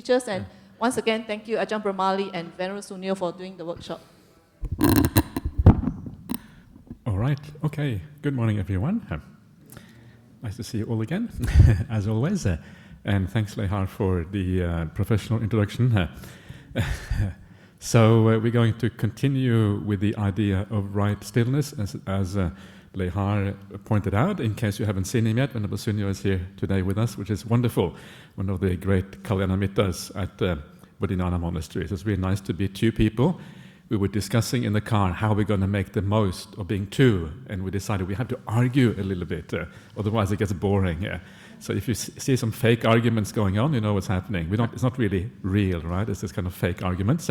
teachers. And once again, thank you, Ajahn Brahmali and Venerable Sunyo, for doing the workshop. All right. Okay. Good morning, everyone. Nice to see you all again, as always. And thanks, Lehar, for the professional introduction. So we're going to continue with the idea of right stillness, as Lehar pointed out. In case you haven't seen him yet, Venerable Sunyo is here today with us, which is wonderful. One of the great Kalyanamitas at Bodhinana Monastery. So it's really nice to be two people. We were discussing in the car how we're going to make the most of being two, and we decided we have to argue a little bit, otherwise it gets boring. So if you see some fake arguments going on, you know what's happening. It's not really real, right? It's just kind of fake arguments.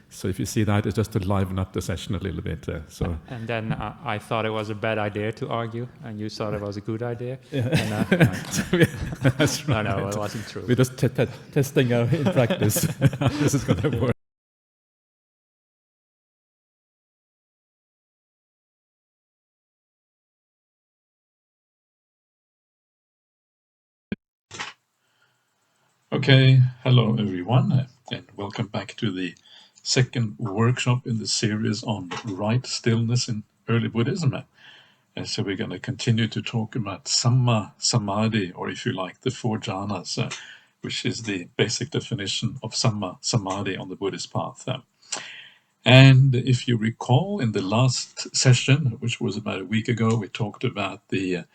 So if you see that, it's just to liven up the session a little bit. And then I thought it was a bad idea to argue, and you thought it was a good idea. Yeah. And, that's right. No, it wasn't true. We're just testing out in practice how this is going to work. Okay, hello everyone, and welcome back to the second workshop in the series on right stillness in early Buddhism. And so we're going to continue to talk about Sammāsamādhi, or if you like, the four jhānas, which is the basic definition of Sammāsamādhi on the Buddhist path. And if you recall, in the last session, which was about a week ago, we talked about the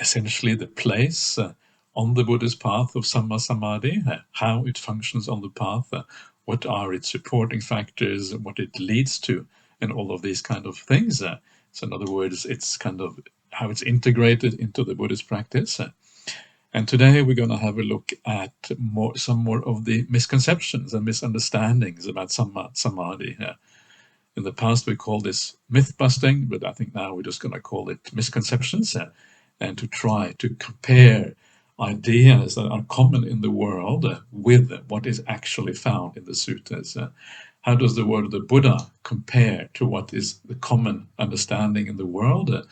essentially the place on the Buddhist path of Sammāsamādhi, how it functions on the path, what are its supporting factors, what it leads to, and all of these kind of things. So in other words, it's kind of how it's integrated into the Buddhist practice. And today we're going to have a look at some more of the misconceptions and misunderstandings about Sammāsamādhi. In the past we called this myth-busting, but I think now we're just going to call it misconceptions, and to try to compare ideas that are common in the world with what is actually found in the suttas. How does the word of the Buddha compare to what is the common understanding in the world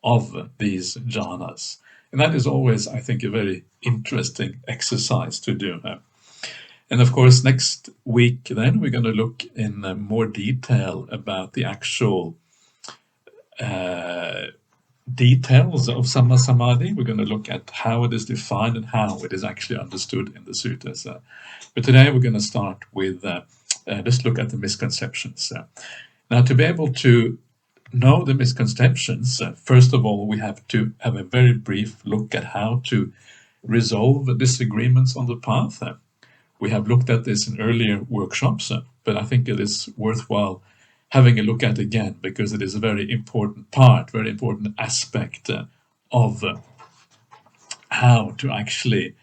of these jhanas? And that is always, I think, a very interesting exercise to do. And of course, next week then we're going to look in more detail about the actual details of Sammāsamādhi. We're going to look at how it is defined and how it is actually understood in the suttas. But today we're going to start with just look at the misconceptions. Now, to be able to know the misconceptions, first of all, we have to have a very brief look at how to resolve the disagreements on the path. We have looked at this in earlier workshops, but I think it is worthwhile having a look at again, because it is a very important part, very important aspect of how to actually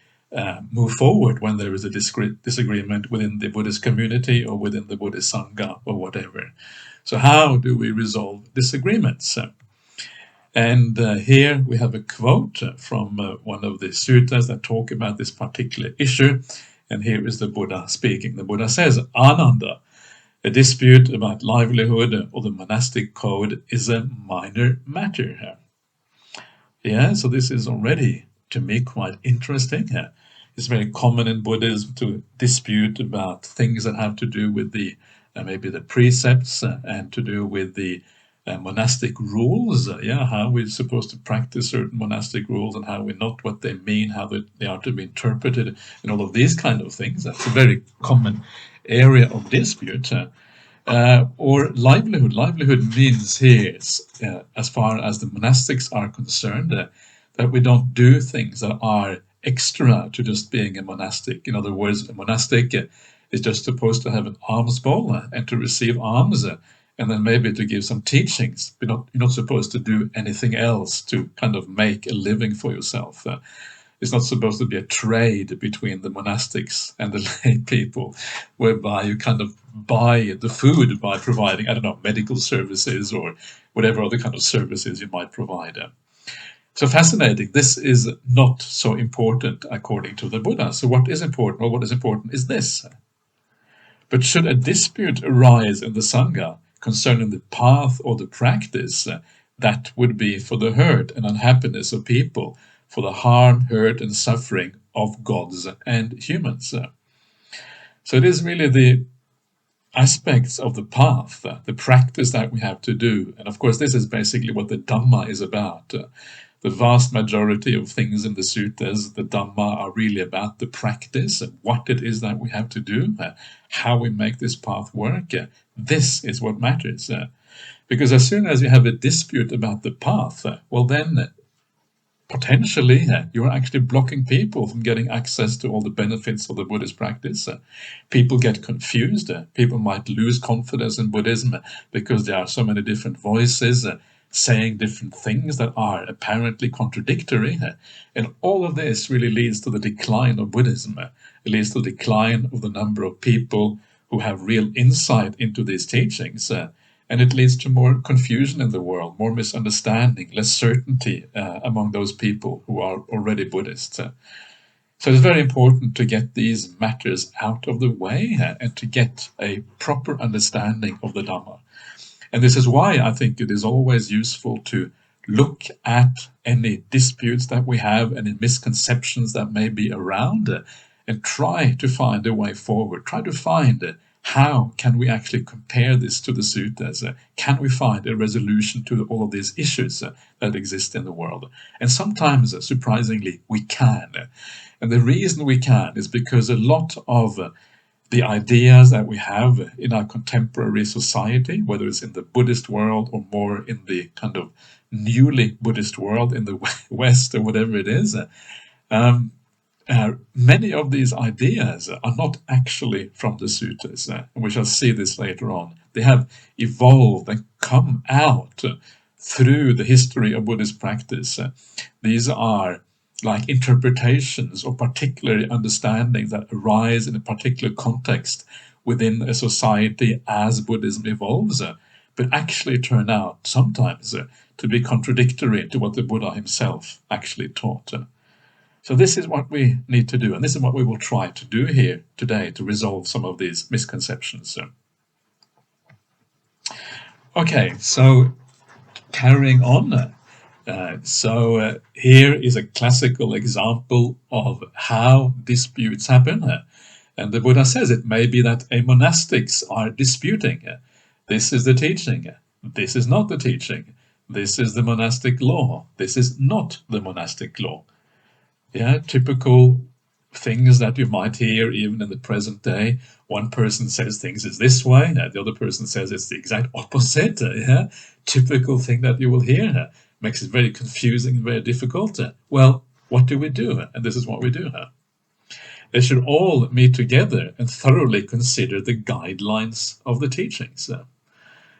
move forward when there is a disagreement within the Buddhist community or within the Buddhist Sangha or whatever. So how do we resolve disagreements? And here we have a quote from one of the suttas that talk about this particular issue. And here is the Buddha speaking. The Buddha says, Ananda, a dispute about livelihood or the monastic code is a minor matter. Yeah, so this is already, to me, quite interesting. It's very common in Buddhism to dispute about things that have to do with the maybe the precepts and to do with the monastic rules. How we're supposed to practice certain monastic rules and how we're not, what they mean, how they are to be interpreted, and all of these kind of things. That's a very common area of dispute. Or livelihood. Livelihood means here, as far as the monastics are concerned, that we don't do things that are extra to just being a monastic. In other words, a monastic is just supposed to have an alms bowl and to receive alms, and then maybe to give some teachings. You're not supposed to do anything else to kind of make a living for yourself. It's not supposed to be a trade between the monastics and the lay people, whereby you kind of buy the food by providing, I don't know, medical services or whatever other kind of services you might provide. So fascinating. This is not so important according to the Buddha. So what is important? Well, what is important is this. But should a dispute arise in the Sangha concerning the path or the practice, that would be for the hurt and unhappiness of people, for the harm, hurt, and suffering of gods and humans. So it is really the aspects of the path, the practice that we have to do. And of course, this is basically what the Dhamma is about. The vast majority of things in the suttas, the Dhamma, are really about the practice, what it is that we have to do, how we make this path work. This is what matters. Because as soon as you have a dispute about the path, well then, potentially, you're actually blocking people from getting access to all the benefits of the Buddhist practice. People get confused. People might lose confidence in Buddhism because there are so many different voices saying different things that are apparently contradictory. And all of this really leads to the decline of Buddhism. It leads to the decline of the number of people who have real insight into these teachings. And it leads to more confusion in the world, more misunderstanding, less certainty among those people who are already Buddhists. So it's very important to get these matters out of the way and to get a proper understanding of the Dhamma. And this is why I think it is always useful to look at any disputes that we have, any misconceptions that may be around, and try to find a way forward. Try to find how can we actually compare this to the suttas? Can we find a resolution to all of these issues that exist in the world? And sometimes, surprisingly, we can. And the reason we can is because a lot of the ideas that we have in our contemporary society, whether it's in the Buddhist world or more in the kind of newly Buddhist world in the West or whatever it is, many of these ideas are not actually from the suttas, and we shall see this later on. They have evolved and come out through the history of Buddhist practice. These are like interpretations or particular understandings that arise in a particular context within a society as Buddhism evolves, but actually turn out sometimes to be contradictory to what the Buddha himself actually taught. So this is what we need to do, and this is what we will try to do here today to resolve some of these misconceptions. Okay, so carrying on. Here is a classical example of how disputes happen. And the Buddha says it may be that monastics are disputing. This is the teaching. This is not the teaching. This is the monastic law. This is not the monastic law. Yeah, typical things that you might hear even in the present day. One person says things is this way, the other person says it's the exact opposite. Yeah, typical thing that you will hear. Makes it very confusing, very difficult. Well, what do we do? And this is what we do. They should all meet together and thoroughly consider the guidelines of the teachings.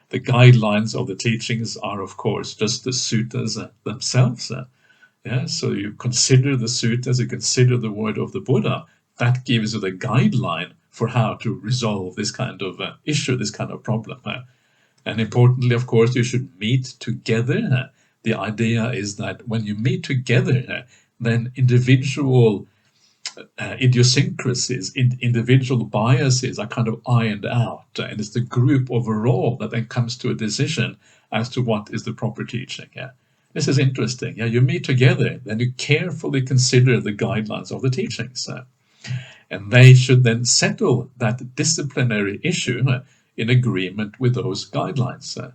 The guidelines of the teachings are, of course, just the suttas themselves. Yeah, so you consider the suttas, you consider the word of the Buddha. That gives you the guideline for how to resolve this kind of issue, this kind of problem. And importantly, of course, you should meet together. The idea is that when you meet together, then individual idiosyncrasies, individual biases are kind of ironed out. And it's the group overall that then comes to a decision as to what is the proper teaching. This is interesting. You meet together, then you carefully consider the guidelines of the teachings. And they should then settle that disciplinary issue in agreement with those guidelines.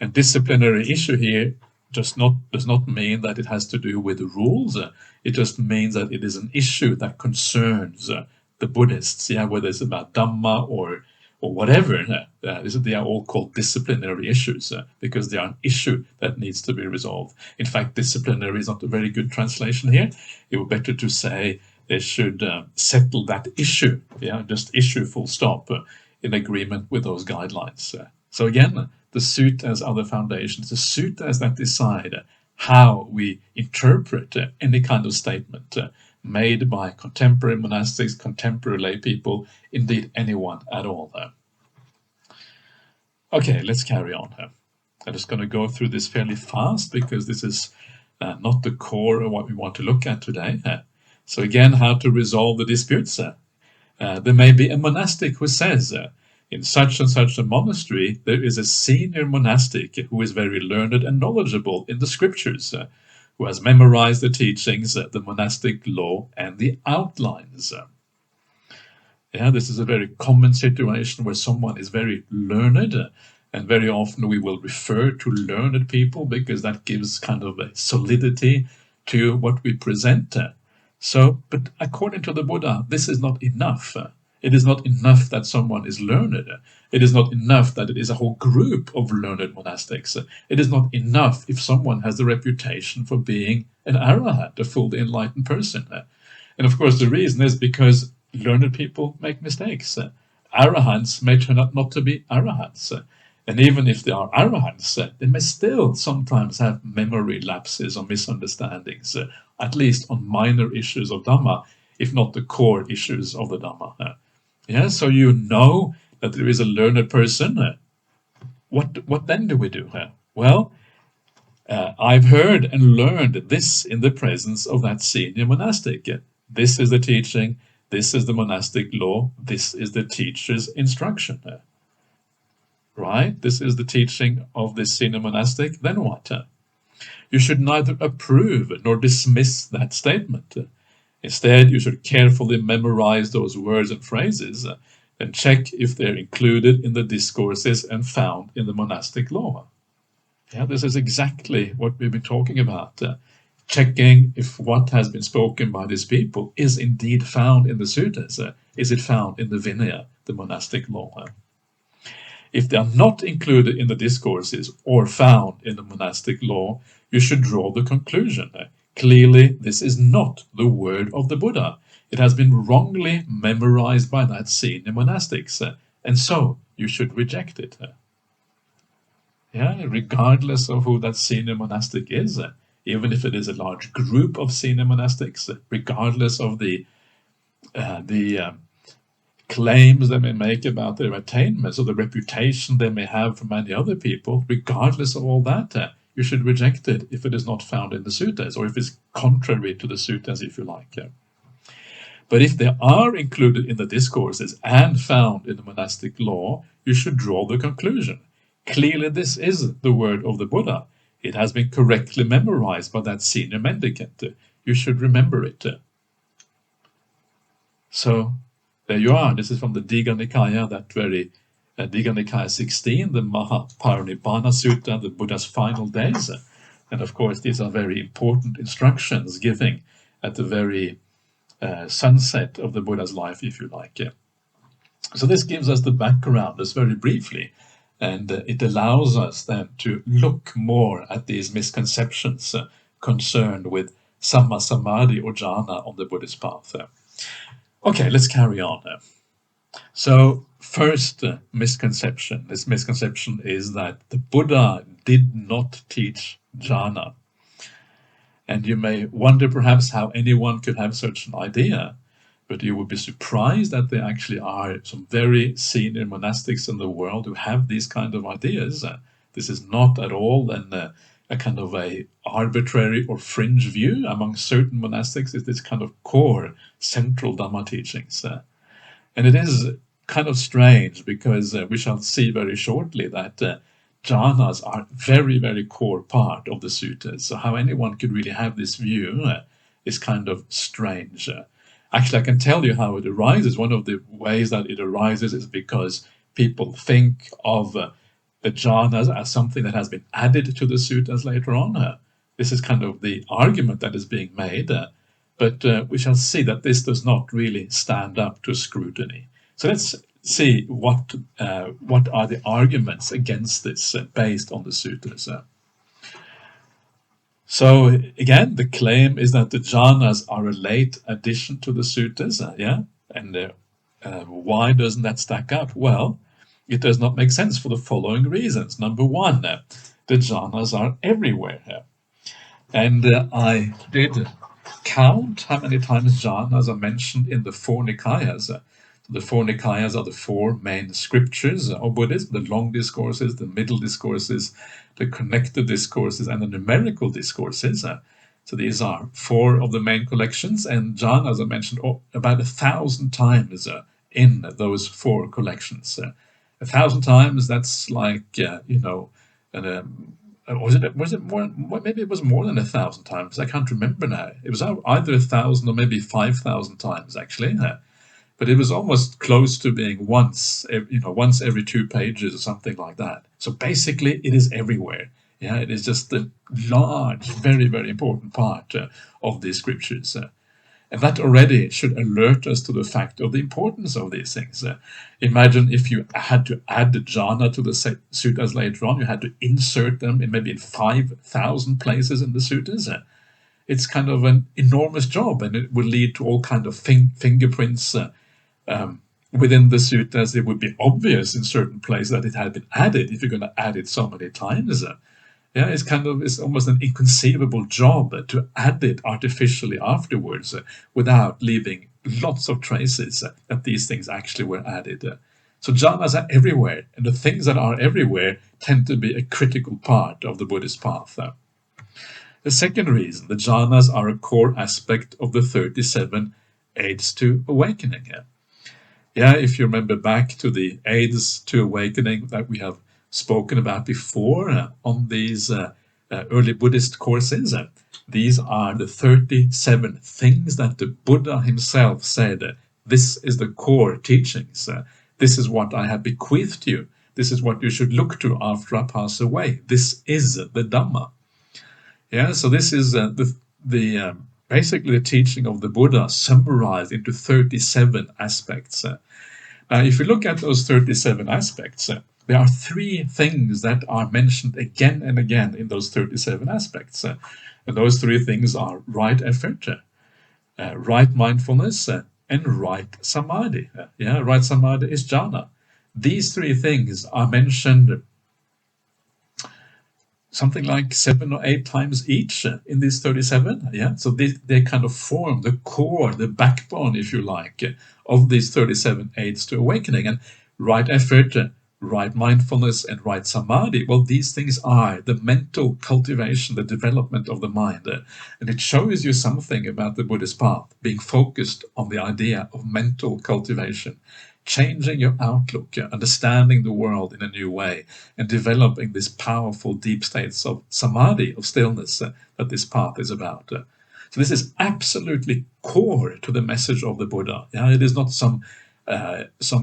And disciplinary issue here does not mean that it has to do with the rules. It just means that it is an issue that concerns the Buddhists, whether it's about Dhamma or whatever. They are all called disciplinary issues because they are an issue that needs to be resolved. In fact, disciplinary is not a very good translation here. It would be better to say they should settle that issue, just issue full stop, in agreement with those guidelines. So again, the suttas are the foundations, the suttas that decide how we interpret any kind of statement made by contemporary monastics, contemporary lay people, indeed anyone at all. Okay, let's carry on. I'm just going to go through this fairly fast because this is not the core of what we want to look at today. So again, how to resolve the disputes. There may be a monastic who says, in such and such a monastery, there is a senior monastic who is very learned and knowledgeable in the scriptures, who has memorized the teachings, the monastic law, and the outlines. Yeah, this is a very common situation where someone is very learned, and very often we will refer to learned people because that gives kind of a solidity to what we present. But according to the Buddha, this is not enough. It is not enough that someone is learned. It is not enough that it is a whole group of learned monastics. It is not enough if someone has the reputation for being an arahant, a fully enlightened person. And of course, the reason is because learned people make mistakes. Arahants may turn out not to be arahants. And even if they are arahants, they may still sometimes have memory lapses or misunderstandings, at least on minor issues of Dhamma, if not the core issues of the Dhamma. Yeah, so you know that there is a learned person. What then do we do? Well, I've heard and learned this in the presence of that senior monastic. This is the teaching, this is the monastic law, this is the teacher's instruction. Right? This is the teaching of this senior monastic. Then what? You should neither approve nor dismiss that statement. Instead, you should carefully memorize those words and phrases and check if they're included in the discourses and found in the monastic law. Yeah, this is exactly what we've been talking about. Checking if what has been spoken by these people is indeed found in the suttas. Is it found in the Vinaya, the monastic law? If they are not included in the discourses or found in the monastic law, you should draw the conclusion. Clearly, this is not the word of the Buddha. It has been wrongly memorized by that senior monastics, and so you should reject it. Yeah, regardless of who that senior monastic is, even if it is a large group of senior monastics, regardless of the claims they may make about their attainments or the reputation they may have from many other people, regardless of all that, you should reject it if it is not found in the suttas, or if it's contrary to the suttas, if you like. But if they are included in the discourses and found in the monastic law, you should draw the conclusion. Clearly, this is the word of the Buddha. It has been correctly memorized by that senior mendicant. You should remember it. So, there you are. This is from the Digha Nikaya, that very Digha Nikaya 16, the Mahaparinibbana Sutta, the Buddha's final days. And of course, these are very important instructions given at the very sunset of the Buddha's life, if you like. So this gives us the background, just very briefly, and it allows us then to look more at these misconceptions concerned with Sammāsamādhi or jhāna on the Buddhist path. Okay, let's carry on. So, first misconception. This misconception is that the Buddha did not teach jhana. And you may wonder perhaps how anyone could have such an idea, but you would be surprised that there actually are some very senior monastics in the world who have these kind of ideas. This is not at all a kind of a arbitrary or fringe view. Among certain monastics is this kind of core central Dhamma teachings. And it is kind of strange because we shall see very shortly that jhanas are very, very core part of the suttas. So how anyone could really have this view is kind of strange. Actually, I can tell you how it arises. One of the ways that it arises is because people think of the jhanas as something that has been added to the suttas later on. This is kind of the argument that is being made, but we shall see that this does not really stand up to scrutiny. So let's see what are the arguments against this based on the suttas. So again, the claim is that the jhanas are a late addition to the suttas. And why doesn't that stack up? Well, it does not make sense for the following reasons. Number one, the jhanas are everywhere. And I did count how many times jhanas are mentioned in the four Nikayas. The four Nikayas are the four main scriptures of Buddhism: the long discourses, the middle discourses, the connected discourses, and the numerical discourses. So these are four of the main collections, and jhanas are mentioned about 1,000 times in those four collections. 1,000 times, that's like, was it more? Maybe it was more than 1,000 times. I can't remember now. It was either 1,000 or maybe 5,000 times actually. But it was almost close to being once every 2 pages or something like that. So basically, it is everywhere. Yeah, it is just a large, very, very important part of these scriptures. And that already should alert us to the fact of the importance of these things. Imagine if you had to add the jhana to the suttas later on, you had to insert them in maybe 5,000 places in the suttas. It's kind of an enormous job, and it would lead to all kind of fingerprints within the suttas. It would be obvious in certain places that it had been added if you're going to add it so many times. Yeah, it's almost an inconceivable job to add it artificially afterwards without leaving lots of traces that these things actually were added. So jhanas are everywhere, and the things that are everywhere tend to be a critical part of the Buddhist path. The second reason, the jhanas are a core aspect of the 37 aids to awakening. Yeah, if you remember back to the aids to awakening that we have spoken about before on these early Buddhist courses, these are the 37 things that the Buddha himself said, this is the core teachings, this is what I have bequeathed you, this is what you should look to after I pass away, this is the Dhamma. Yeah, so this is basically the teaching of the Buddha summarized into 37 aspects. If you look at those 37 aspects, there are 3 things that are mentioned again and again in those 37 aspects. And those 3 things are right effort, right mindfulness, and right samadhi. Right samadhi is jhana. These 3 things are mentioned something like 7 or 8 times each in these 37. So they kind of form the core, the backbone, if you like, of these 37 aids to awakening. And right effort, right mindfulness, and right samadhi, well, these things are the mental cultivation, the development of the mind. And it shows you something about the Buddhist path, being focused on the idea of mental cultivation, changing your outlook, understanding the world in a new way, and developing this powerful deep states of samadhi, of stillness, that this path is about. So this is absolutely core to the message of the Buddha. It is not some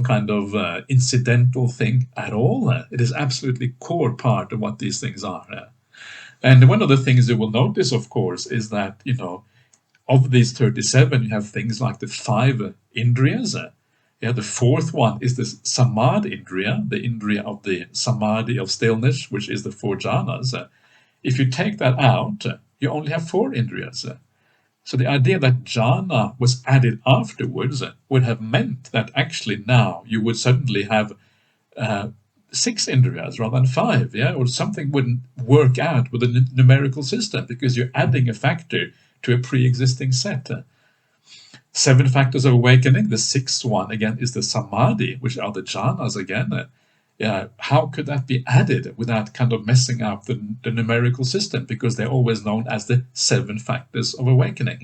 kind of incidental thing at all. It is absolutely core part of what these things are. And one of the things you will notice, of course, is that, of these 37, you have things like the 5 indriyas. The 4th one is the samadhi indriya, the indriya of the samadhi of stillness, which is the 4 jhanas. If you take that out, you only have 4 indriyas. So the idea that jhana was added afterwards would have meant that actually now you would suddenly have 6 indriyas rather than 5, or something wouldn't work out with a numerical system because you're adding a factor to a pre-existing set. 7 factors of awakening, the 6th one again is the samadhi, which are the jhanas again. How could that be added without kind of messing up the numerical system? Because they're always known as the 7 factors of awakening.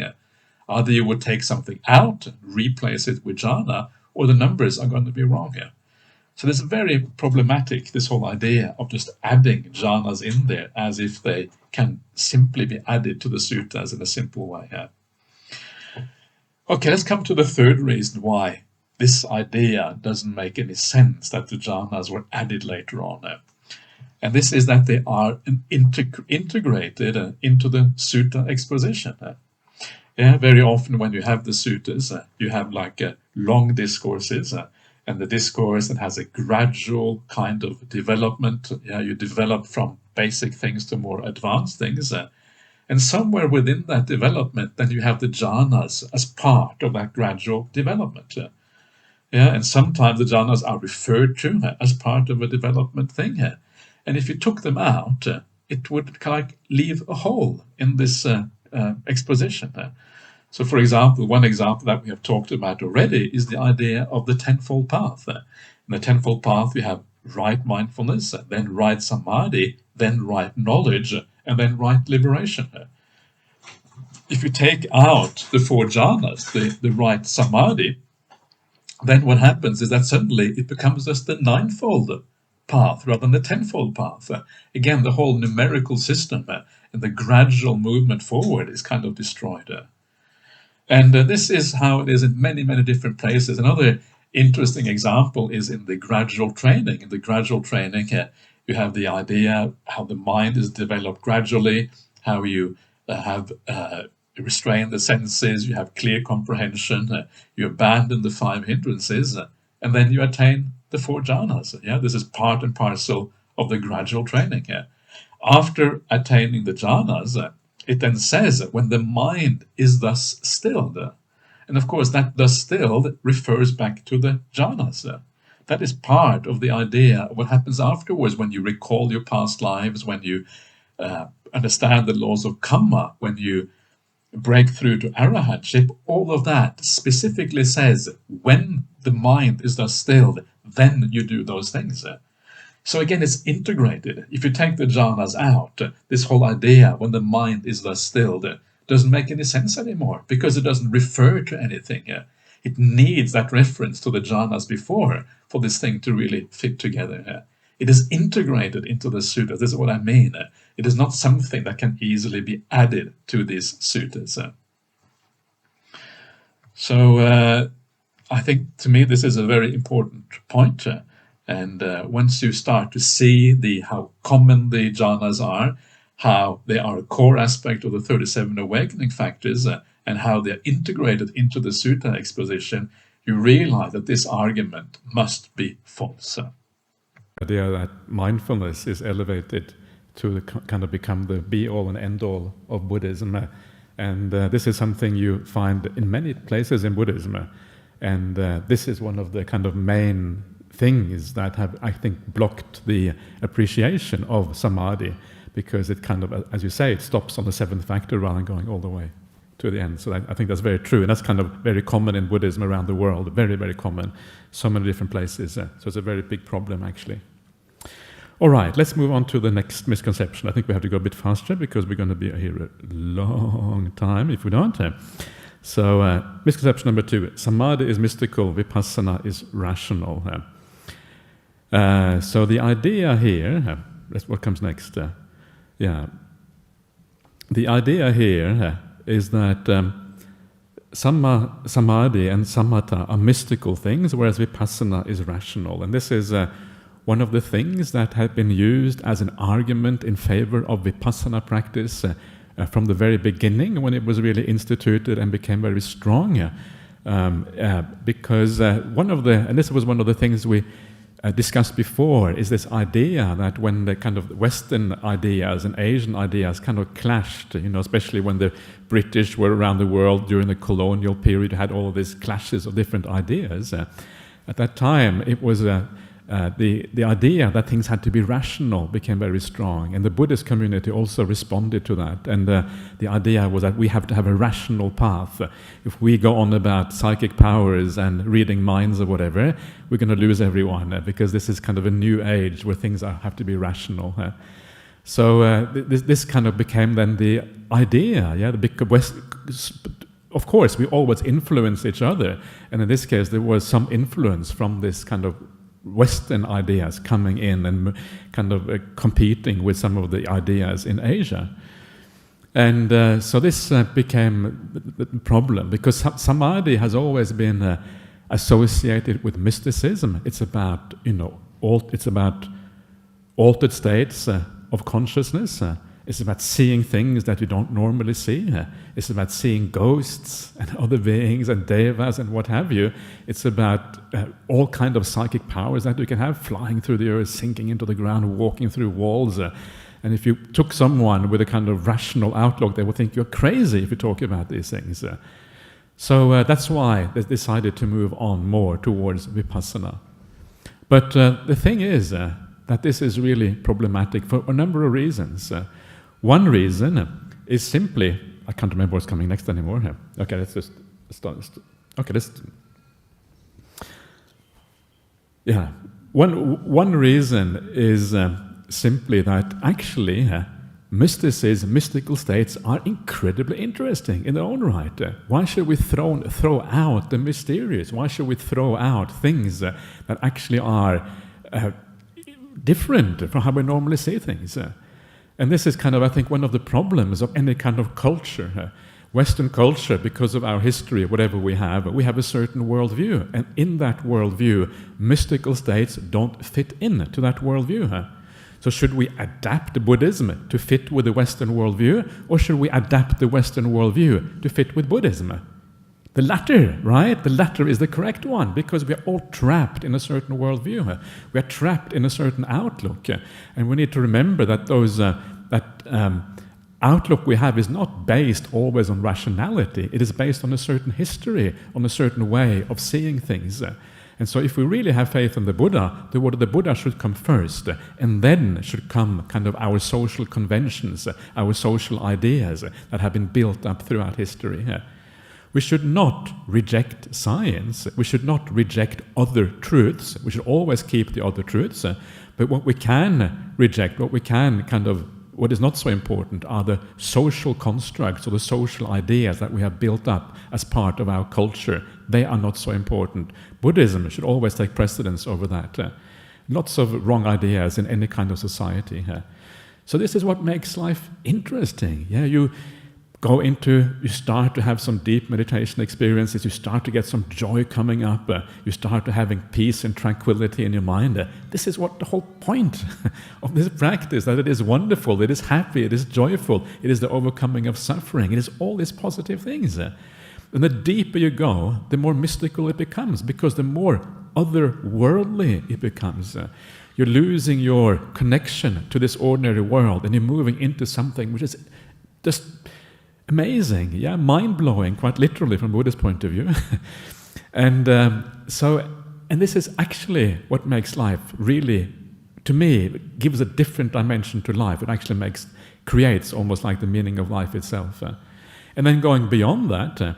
Either you would take something out, replace it with jhana, or the numbers are going to be wrong here. So this is very problematic, this whole idea of just adding jhanas in there as if they can simply be added to the suttas in a simple way. Okay, let's come to the 3rd reason why this idea doesn't make any sense, that the jhanas were added later on. And this is that they are integrated into the sutta exposition. Very often when you have the suttas, you have like long discourses, and the discourse that has a gradual kind of development. You develop from basic things to more advanced things. And somewhere within that development, then you have the jhanas as part of that gradual development. And sometimes the jhanas are referred to as part of a development thing. And if you took them out, it would kind of leave a hole in this exposition. So, for example, one example that we have talked about already is the idea of the tenfold path. In the tenfold path, we have right mindfulness, then right samadhi, then right knowledge, and then right liberation. If you take out the 4 jhanas, the right samadhi, then what happens is that suddenly it becomes just the ninefold path rather than the tenfold path. Again, the whole numerical system and the gradual movement forward is kind of destroyed. And this is how it is in many, many different places. Another interesting example is in the gradual training. In the gradual training, you have the idea how the mind is developed gradually, how you have restrained the senses, you have clear comprehension, you abandon the 5 hindrances, and then you attain the 4 jhanas. This is part and parcel of the gradual training. After attaining the jhanas, it then says that when the mind is thus stilled, and of course that thus stilled refers back to the jhanas. That is part of the idea of what happens afterwards when you recall your past lives, when you understand the laws of karma, when you break through to arahantship. All of that specifically says when the mind is thus stilled, then you do those things. So again, it's integrated. If you take the jhanas out, this whole idea when the mind is thus stilled doesn't make any sense anymore, because it doesn't refer to anything. It needs that reference to the jhanas before for this thing to really fit together. It is integrated into the suttas. This is what I mean. It is not something that can easily be added to these suttas. So I think, to me, this is a very important point. And once you start to see how common the jhanas are, how they are a core aspect of the 37 awakening factors, and how they're integrated into the sutta exposition, you realize that this argument must be false. The idea that mindfulness is elevated to kind of become the be-all and end-all of Buddhism. And this is something you find in many places in Buddhism. And this is one of the kind of main things that have, I think, blocked the appreciation of samadhi, because it kind of, as you say, it stops on the 7th factor rather than going all the way to the end. So I think that's very true, and that's kind of very common in Buddhism around the world, very, very common, so many different places. So it's a very big problem, actually. All right, let's move on to the next misconception. I think we have to go a bit faster because we're going to be here a long time if we don't. So misconception number 2, samadhi is mystical, vipassana is rational. So the idea here, what comes next? The idea here is that samadhi and samatha are mystical things, whereas vipassana is rational. And this is one of the things that have been used as an argument in favor of vipassana practice from the very beginning, when it was really instituted and became very strong. Because and this was one of the things we discussed before, is this idea that when the kind of Western ideas and Asian ideas kind of clashed, especially when the British were around the world during the colonial period, had all of these clashes of different ideas. At that time, it was the idea that things had to be rational became very strong, and the Buddhist community also responded to that. And the idea was that we have to have a rational path. If we go on about psychic powers and reading minds or whatever, we're going to lose everyone, because this is kind of a new age where things have to be rational. So this kind of became then the idea. The big West. Of course, we always influence each other, and in this case, there was some influence from this kind of Western ideas coming in and kind of competing with some of the ideas in Asia. And so this became the problem, because samadhi has always been associated with mysticism. It's about, it's about altered states of consciousness. It's about seeing things that you don't normally see. It's about seeing ghosts and other beings and devas and what have you. It's about all kind of psychic powers that you can have, flying through the earth, sinking into the ground, walking through walls. And if you took someone with a kind of rational outlook, they would think you're crazy if you talk about these things. So that's why they decided to move on more towards vipassana. But the thing is that this is really problematic for a number of reasons. One reason is simply, I can't remember what's coming next anymore. Okay, let's just start. Okay, One reason is simply that actually mysticism, mystical states are incredibly interesting in their own right. Why should we throw out the mysterious? Why should we throw out things that actually are different from how we normally see things. And this is kind of, I think, one of the problems of any kind of culture. Western culture, because of our history, whatever we have a certain worldview. And in that worldview, mystical states don't fit into that worldview. So should we adapt Buddhism to fit with the Western worldview, or should we adapt the Western worldview to fit with Buddhism? The latter, right? The latter is the correct one, because we are all trapped in a certain worldview. We are trapped in a certain outlook. And we need to remember that outlook we have is not based always on rationality. It is based on a certain history, on a certain way of seeing things. And so if we really have faith in the Buddha should come first, and then should come kind of our social conventions, our social ideas that have been built up throughout history. We should not reject science. We should not reject other truths. We should always keep the other truths. But what we can reject, what is not so important are the social constructs or the social ideas that we have built up as part of our culture. They are not so important. Buddhism should always take precedence over that. Lots of wrong ideas in any kind of society. So this is what makes life interesting. You start to have some deep meditation experiences, you start to get some joy coming up, you start to having peace and tranquility in your mind. This is what the whole point of this practice, that it is wonderful, it is happy, it is joyful, it is the overcoming of suffering, it is all these positive things. And the deeper you go, the more mystical it becomes, because the more otherworldly it becomes. You're losing your connection to this ordinary world, and you're moving into something which is just amazing, mind-blowing, quite literally from Buddhist point of view. And this is actually what makes life really, to me, gives a different dimension to life. It actually creates almost like the meaning of life itself. And then going beyond that,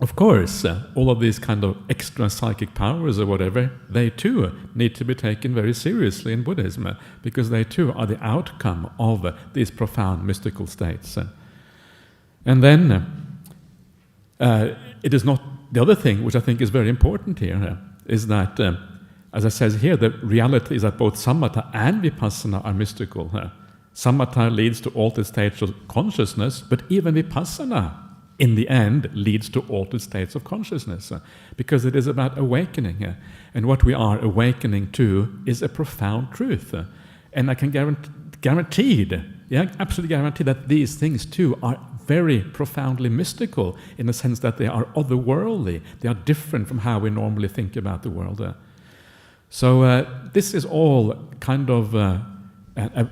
of course, all of these kind of extra psychic powers or whatever, they too need to be taken very seriously in Buddhism, because they too are the outcome of these profound mystical states. And then, it is not, the other thing which I think is very important here is that, as I says here, the reality is that both samatha and vipassana are mystical. Samatha leads to altered states of consciousness, but even vipassana, in the end, leads to altered states of consciousness, because it is about awakening. And what we are awakening to is a profound truth. And I can absolutely guarantee that these things too are very profoundly mystical, in the sense that they are otherworldly. They are different from how we normally think about the world. So this is all kind of a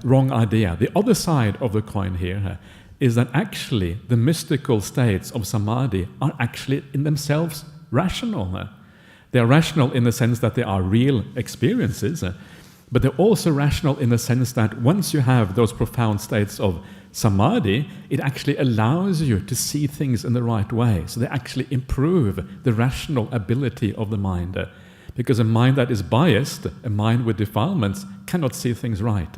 wrong idea. The other side of the coin here is that actually the mystical states of samadhi are actually in themselves rational. They are rational in the sense that they are real experiences, but they're also rational in the sense that once you have those profound states of samadhi, it actually allows you to see things in the right way. So they actually improve the rational ability of the mind. Because a mind that is biased, a mind with defilements, cannot see things right.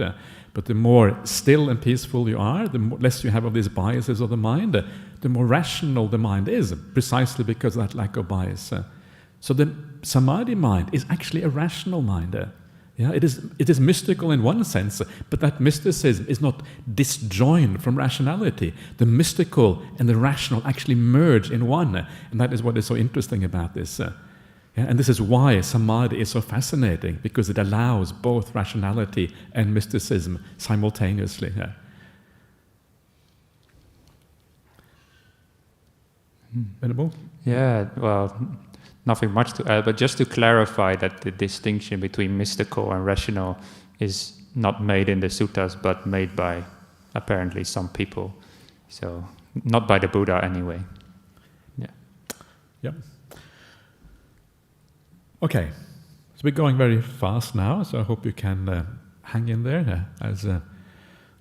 But the more still and peaceful you are, the less you have of these biases of the mind, the more rational the mind is, precisely because of that lack of bias. So the samadhi mind is actually a rational mind. It is mystical in one sense, but that mysticism is not disjoined from rationality. The mystical and the rational actually merge in one, and that is what is so interesting about this. And this is why samadhi is so fascinating, because it allows both rationality and mysticism simultaneously. Venerable? Yeah, well, nothing much to add, but just to clarify that the distinction between mystical and rational is not made in the suttas, but made by apparently some people. So, not by the Buddha anyway. Yeah. Okay, so we're going very fast now, so I hope you can hang in there. As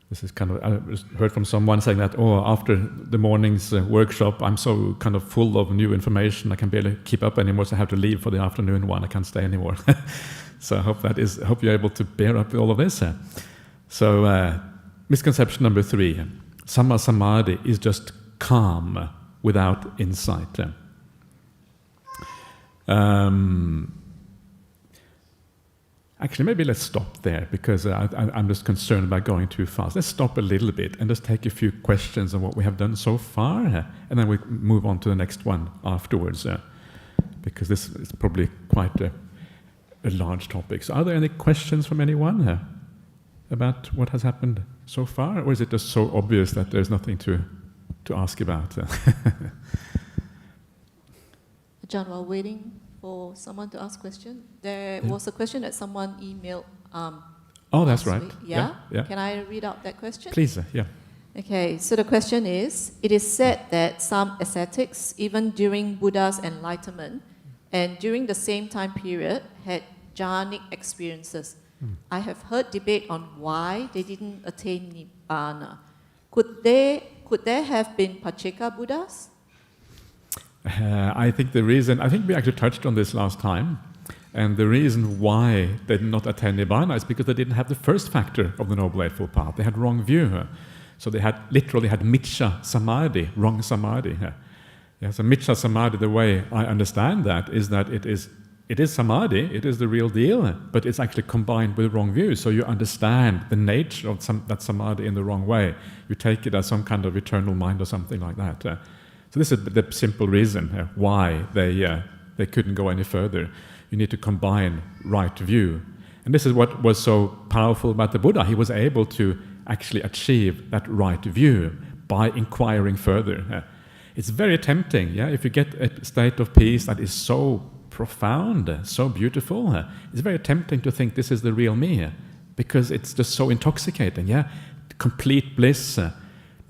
this is kind of, I just heard from someone saying that, after the morning's workshop, I'm so kind of full of new information, I can barely keep up anymore, so I have to leave for the afternoon one. I can't stay anymore. So I hope you're able to bear up with all of this. So, misconception number 3, Sammāsamādhi is just calm without insight. Actually, maybe let's stop there, because I'm just concerned about going too fast. Let's stop a little bit and just take a few questions on what we have done so far, and then we move on to the next one afterwards, because this is probably quite a large topic. So are there any questions from anyone about what has happened so far, or is it just so obvious that there's nothing to ask about? Ajahn, while waiting for someone to ask question, there was a question that someone emailed. Oh, that's last right. week. Yeah? Yeah. Can I read out that question? Please, yeah. Okay, so the question is, it is said that some ascetics, even during Buddha's enlightenment, and during the same time period, had jhanic experiences. I have heard debate on why they didn't attain Nibbana. Could there have been Pacceka Buddhas? I think we actually touched on this last time, and the reason why they did not attain Nibbana is because they didn't have the first factor of the Noble Eightfold Path. They had wrong view. So they literally had miccha samadhi, wrong samadhi. Yeah, so miccha samadhi, the way I understand that, is that it is samadhi, it is the real deal, but it's actually combined with wrong view. So you understand the nature of that samadhi in the wrong way. You take it as some kind of eternal mind or something like that. So this is the simple reason why they couldn't go any further. You need to combine right view. And this is what was so powerful about the Buddha. He was able to actually achieve that right view by inquiring further. It's very tempting, if you get a state of peace that is so profound, so beautiful, it's very tempting to think this is the real me, because it's just so intoxicating, complete bliss,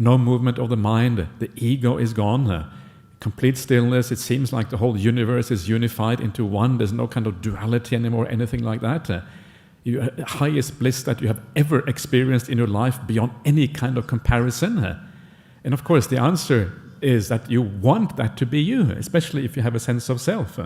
no movement of the mind, the ego is gone, complete stillness. It seems like the whole universe is unified into one. There's no kind of duality anymore, anything like that. Highest bliss that you have ever experienced in your life beyond any kind of comparison. And of course the answer is that you want that to be you, especially if you have a sense of self.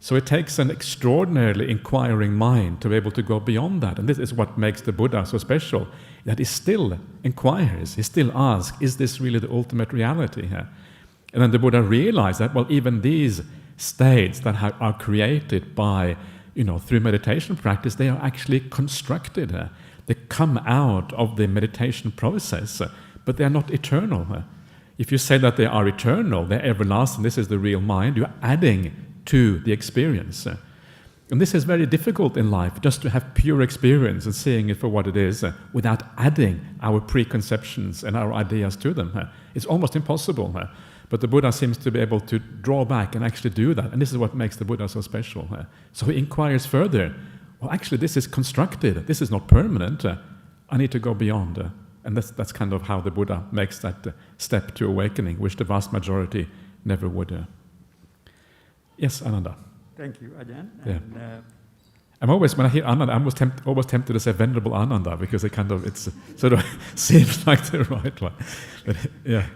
So it takes an extraordinarily inquiring mind to be able to go beyond that. And this is what makes the Buddha so special, that he still inquires, he still asks, is this really the ultimate reality? And then the Buddha realized that, well, even these states that are created by, through meditation practice, they are actually constructed. They come out of the meditation process, but they are not eternal. If you say that they are eternal, they're everlasting, this is the real mind, you're adding to the experience. And this is very difficult in life, just to have pure experience and seeing it for what it is, without adding our preconceptions and our ideas to them. It's almost impossible. But the Buddha seems to be able to draw back and actually do that. And this is what makes the Buddha so special. So he inquires further. Well, actually, this is constructed. This is not permanent. I need to go beyond. And that's kind of how the Buddha makes that step to awakening, which the vast majority never would. Yes, Ananda. Thank you, Ajahn. Yeah. And, I'm always, when I hear Ananda, I'm always tempted to say Venerable Ananda, because it sort of seems like the right one. But, yeah.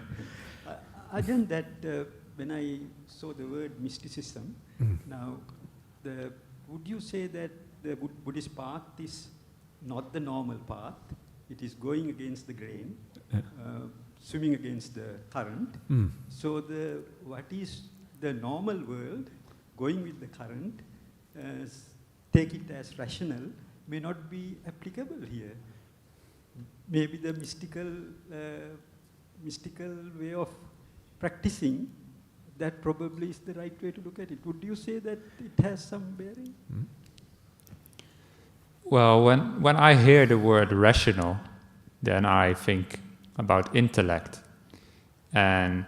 Ajahn, that when I saw the word mysticism, now, would you say that the Buddhist path is not the normal path? It is going against the grain, swimming against the current. So what is the normal world, going with the current, take it as rational, may not be applicable here. Maybe the mystical way of practicing, that probably is the right way to look at it. Would you say that it has some bearing? Well, when I hear the word rational, then I think about intellect. And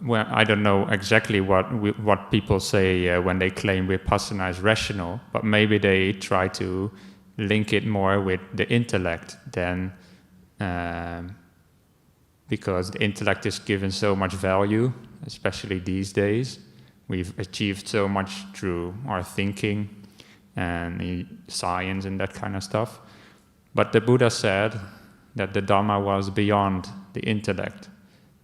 well, I don't know exactly what people say when they claim Vipassana is rational, but maybe they try to link it more with the intellect than because the intellect is given so much value, especially these days. We've achieved so much through our thinking and science and that kind of stuff. But the Buddha said that the Dhamma was beyond the intellect,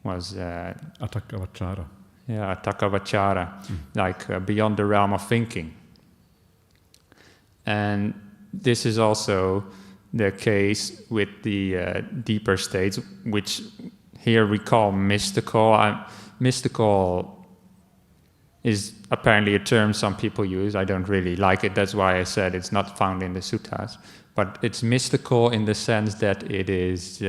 was Atakavachara. Yeah, atakavachara, like beyond the realm of thinking. And this is also the case with the deeper states, which here we call mystical. Mystical is apparently a term some people use. I don't really like it. That's why I said it's not found in the suttas. But it's mystical in the sense that it is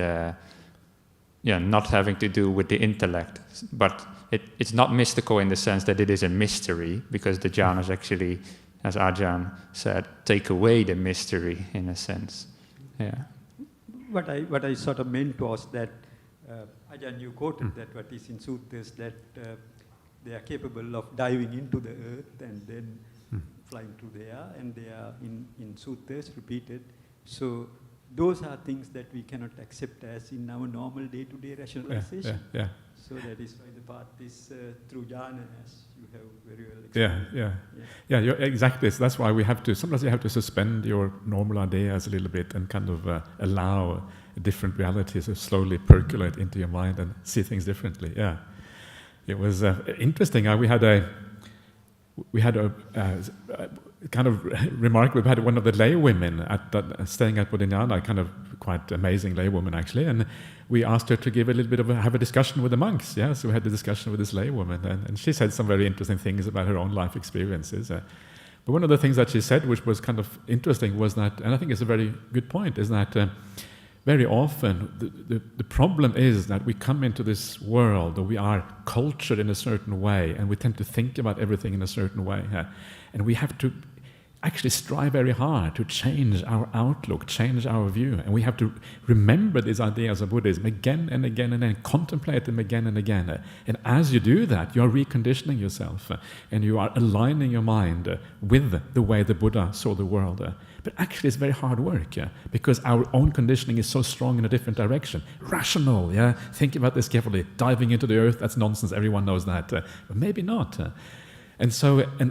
not having to do with the intellect. But it's not mystical in the sense that it is a mystery, because the jhanas actually, as Ajahn said, take away the mystery in a sense. Yeah. What I sort of meant was that, Ajahn, you quoted that what is in suttas, that they are capable of diving into the earth and then flying through the air, and they are in suttas repeated. So those are things that we cannot accept as in our normal day-to-day rationalization. Yeah. So that is why the path is through jhana, as you have very well explained. Yeah, exactly. So that's why sometimes you have to suspend your normal ideas a little bit and kind of allow different realities to slowly percolate into your mind and see things differently. Yeah. It was interesting. We had a kind of remarkable. We had one of the lay women staying at Bodhinyana, kind of quite amazing lay woman actually, and we asked her to give a little bit of have a discussion with the monks. Yeah, so we had a discussion with this lay woman, and she said some very interesting things about her own life experiences. But one of the things that she said, which was kind of interesting, was that, and I think it's a very good point, is that very often the problem is that we come into this world, or we are cultured in a certain way, and we tend to think about everything in a certain way, and we have to actually strive very hard to change our outlook, change our view, and we have to remember these ideas of Buddhism again and again and then contemplate them again and again. And as you do that, you are reconditioning yourself, and you are aligning your mind with the way the Buddha saw the world. But actually it's very hard work, because our own conditioning is so strong in a different direction. Rational, think about this carefully. Diving into the earth, that's nonsense, everyone knows that. But maybe not. And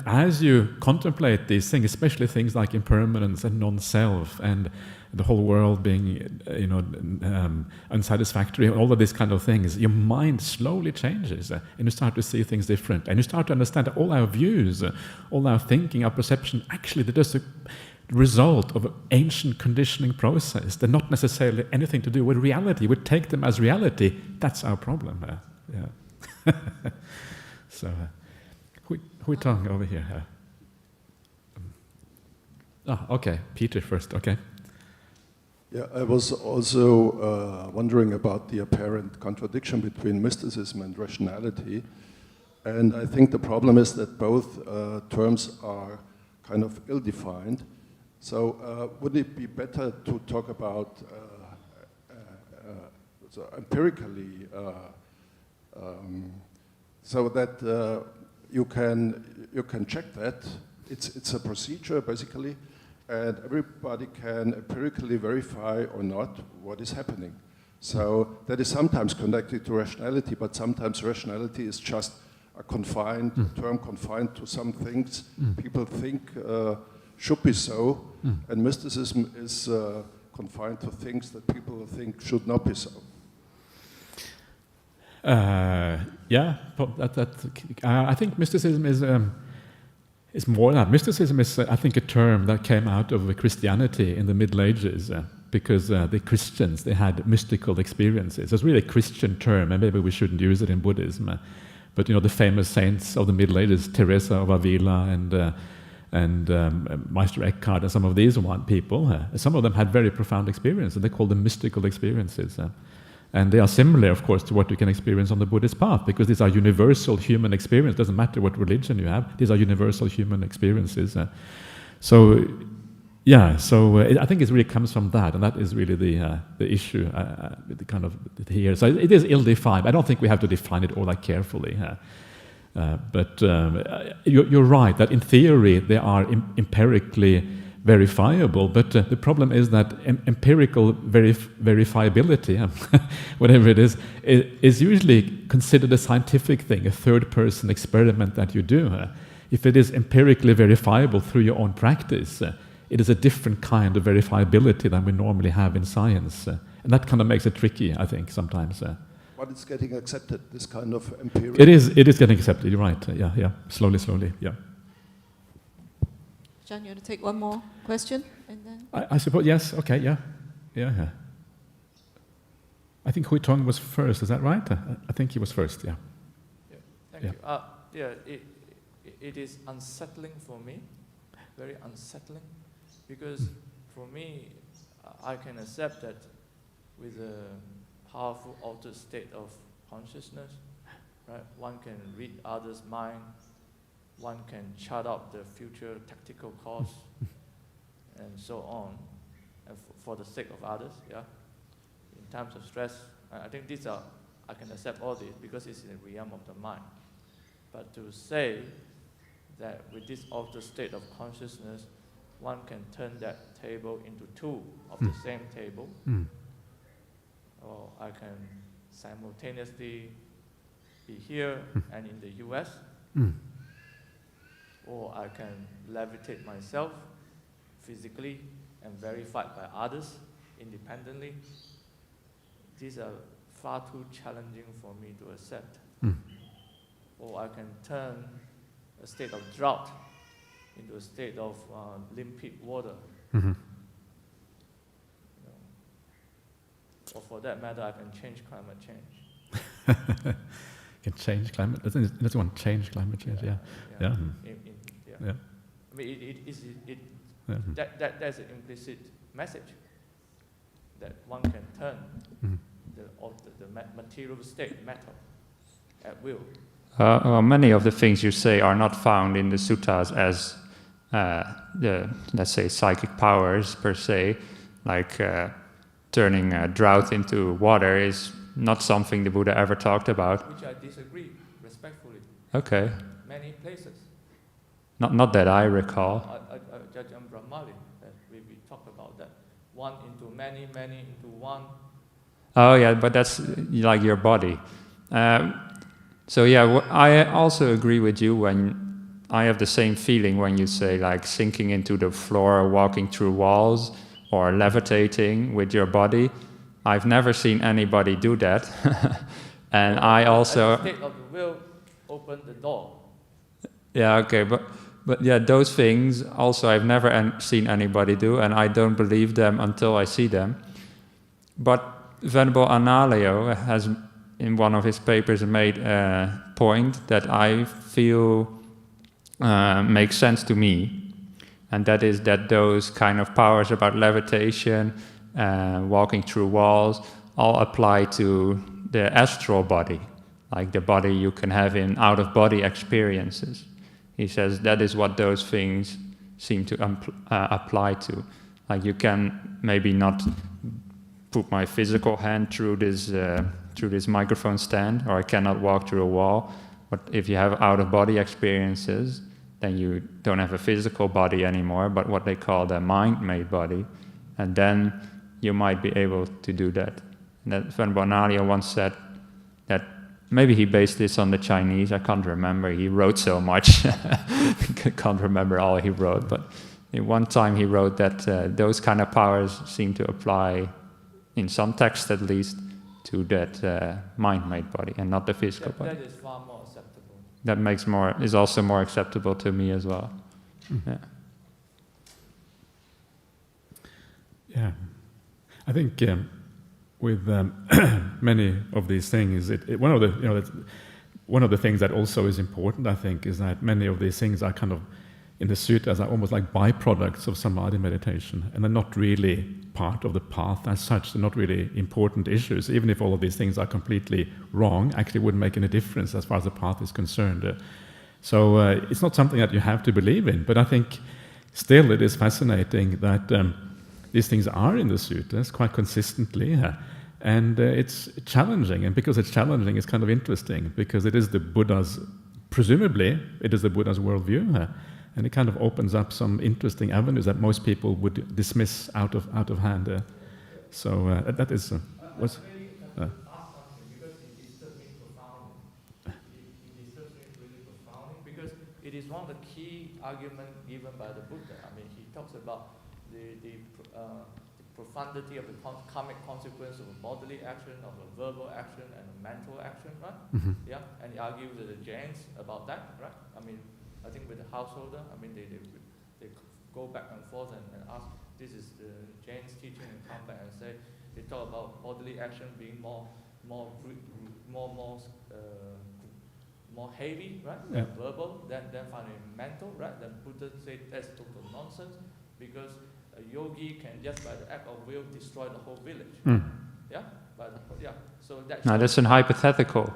as you contemplate these things, especially things like impermanence and non-self and the whole world being, unsatisfactory, all of these kind of things, your mind slowly changes, and you start to see things different, and you start to understand that all our views, all our thinking, our perception, actually they're just a result of an ancient conditioning process. They're not necessarily anything to do with reality. We take them as reality. That's our problem. So. Who tongue over here? Okay, Peter first, okay. Yeah, I was also wondering about the apparent contradiction between mysticism and rationality. And I think the problem is that both terms are kind of ill-defined. So would it be better to talk about empirically, so that you can check that. It's a procedure basically, and everybody can empirically verify or not what is happening. So that is sometimes connected to rationality, but sometimes rationality is just a confined term, confined to some things people think should be so, and mysticism is confined to things that people think should not be so. I think mysticism is more than that. Mysticism is, I think, a term that came out of Christianity in the Middle Ages, because the Christians, they had mystical experiences. It's really a Christian term, and maybe we shouldn't use it in Buddhism. But the famous saints of the Middle Ages, Teresa of Avila and Meister Eckhart, and some of these people, some of them had very profound experiences, and they called them mystical experiences. And they are similar, of course, to what you can experience on the Buddhist path, because these are universal human experiences. It doesn't matter what religion you have. These are universal human experiences. I think it really comes from that, and that is really the issue kind of here. So it is ill-defined. I don't think we have to define it all that carefully. But you're right, that in theory they are empirically verifiable, but the problem is that empirical verifiability, whatever it is usually considered a scientific thing, a third-person experiment that you do. If it is empirically verifiable through your own practice, it is a different kind of verifiability than we normally have in science. And that kind of makes it tricky, I think, sometimes. But it's getting accepted, this kind of empirical... It is getting accepted, you're right. Yeah. Slowly, yeah. John, you want to take one more question? And then I suppose, yes, okay, yeah. I think Hui Tong was first, is that right? I think he was first, yeah. Thank you. it is unsettling for me, very unsettling, because for me, I can accept that with a powerful altered state of consciousness, right? One can read others' mind, one can chart out the future tactical course, and so on, and for the sake of others, yeah. In times of stress, I think these are, I can accept all this because it's in the realm of the mind. But to say that with this altered state of consciousness, one can turn that table into two of the same table, or I can simultaneously be here and in the US, or I can levitate myself physically and verified by others independently. These are far too challenging for me to accept. Or I can turn a state of drought into a state of limpid water. Or for that matter, I can change climate change. Can change climate. Doesn't want to change climate change? Yeah. I mean, that's an implicit message that one can turn the material state, matter, at will. Well, many of the things you say are not found in the suttas as the, let's say, psychic powers per se, like turning drought into water is not something the Buddha ever talked about. Which I disagree, respectfully. Okay. Many places. Not that I recall. Ajahn Brahmali, we talked about that. One into many, many into one. Oh yeah, but that's like your body. So yeah, I also agree with you when I have the same feeling when you say like sinking into the floor or walking through walls or levitating with your body. I've never seen anybody do that. And I also... The state of the will opened the door. Yeah, okay, but yeah, those things also I've never seen anybody do, and I don't believe them until I see them. But Venerable Analayo has, in one of his papers, made a point that I feel makes sense to me, and that is that those kind of powers about levitation, walking through walls, all apply to the astral body, like the body you can have in out-of-body experiences. He says that is what those things seem to apply to. Like you can maybe not put my physical hand through this microphone stand, or I cannot walk through a wall. But if you have out-of-body experiences, then you don't have a physical body anymore, but what they call the mind-made body, and then you might be able to do that. And that Venerable Analayo once said that maybe he based this on the Chinese, I can't remember, he wrote so much, I can't remember all he wrote, but in one time he wrote that those kind of powers seem to apply, in some texts at least, to that mind-made body and not the physical body. That is far more acceptable. That is also more acceptable to me as well. Yeah. Yeah. I think with many of these things, one of the things that also is important, I think, is that many of these things are kind of in the suttas are almost like byproducts of samadhi meditation, and they're not really part of the path as such. They're not really important issues. Even if all of these things are completely wrong, actually wouldn't make any difference as far as the path is concerned. So it's not something that you have to believe in, but I think still it is fascinating that these things are in the suttas quite consistently, and it's challenging, and because it's challenging, it's kind of interesting, because it is the Buddha's, presumably, it is the Buddha's worldview, and it kind of opens up some interesting avenues that most people would dismiss out of hand. So that is what's. Because it is one of the key arguments given by the Buddha. I mean, he talks about the profundity of the karmic consequence of a bodily action, of a verbal action, and a mental action, right? Mm-hmm. Yeah, and he argues with the Jains about that, right? I mean, I think with the householder, I mean, they go back and forth and ask, this is the Jain's teaching, and come back and say, they talk about bodily action being more more heavy, right? Then verbal, then finally mental, right? Then Buddha said that's total nonsense because a yogi can just by the act of will destroy the whole village. Yeah, So that. Now that's an hypothetical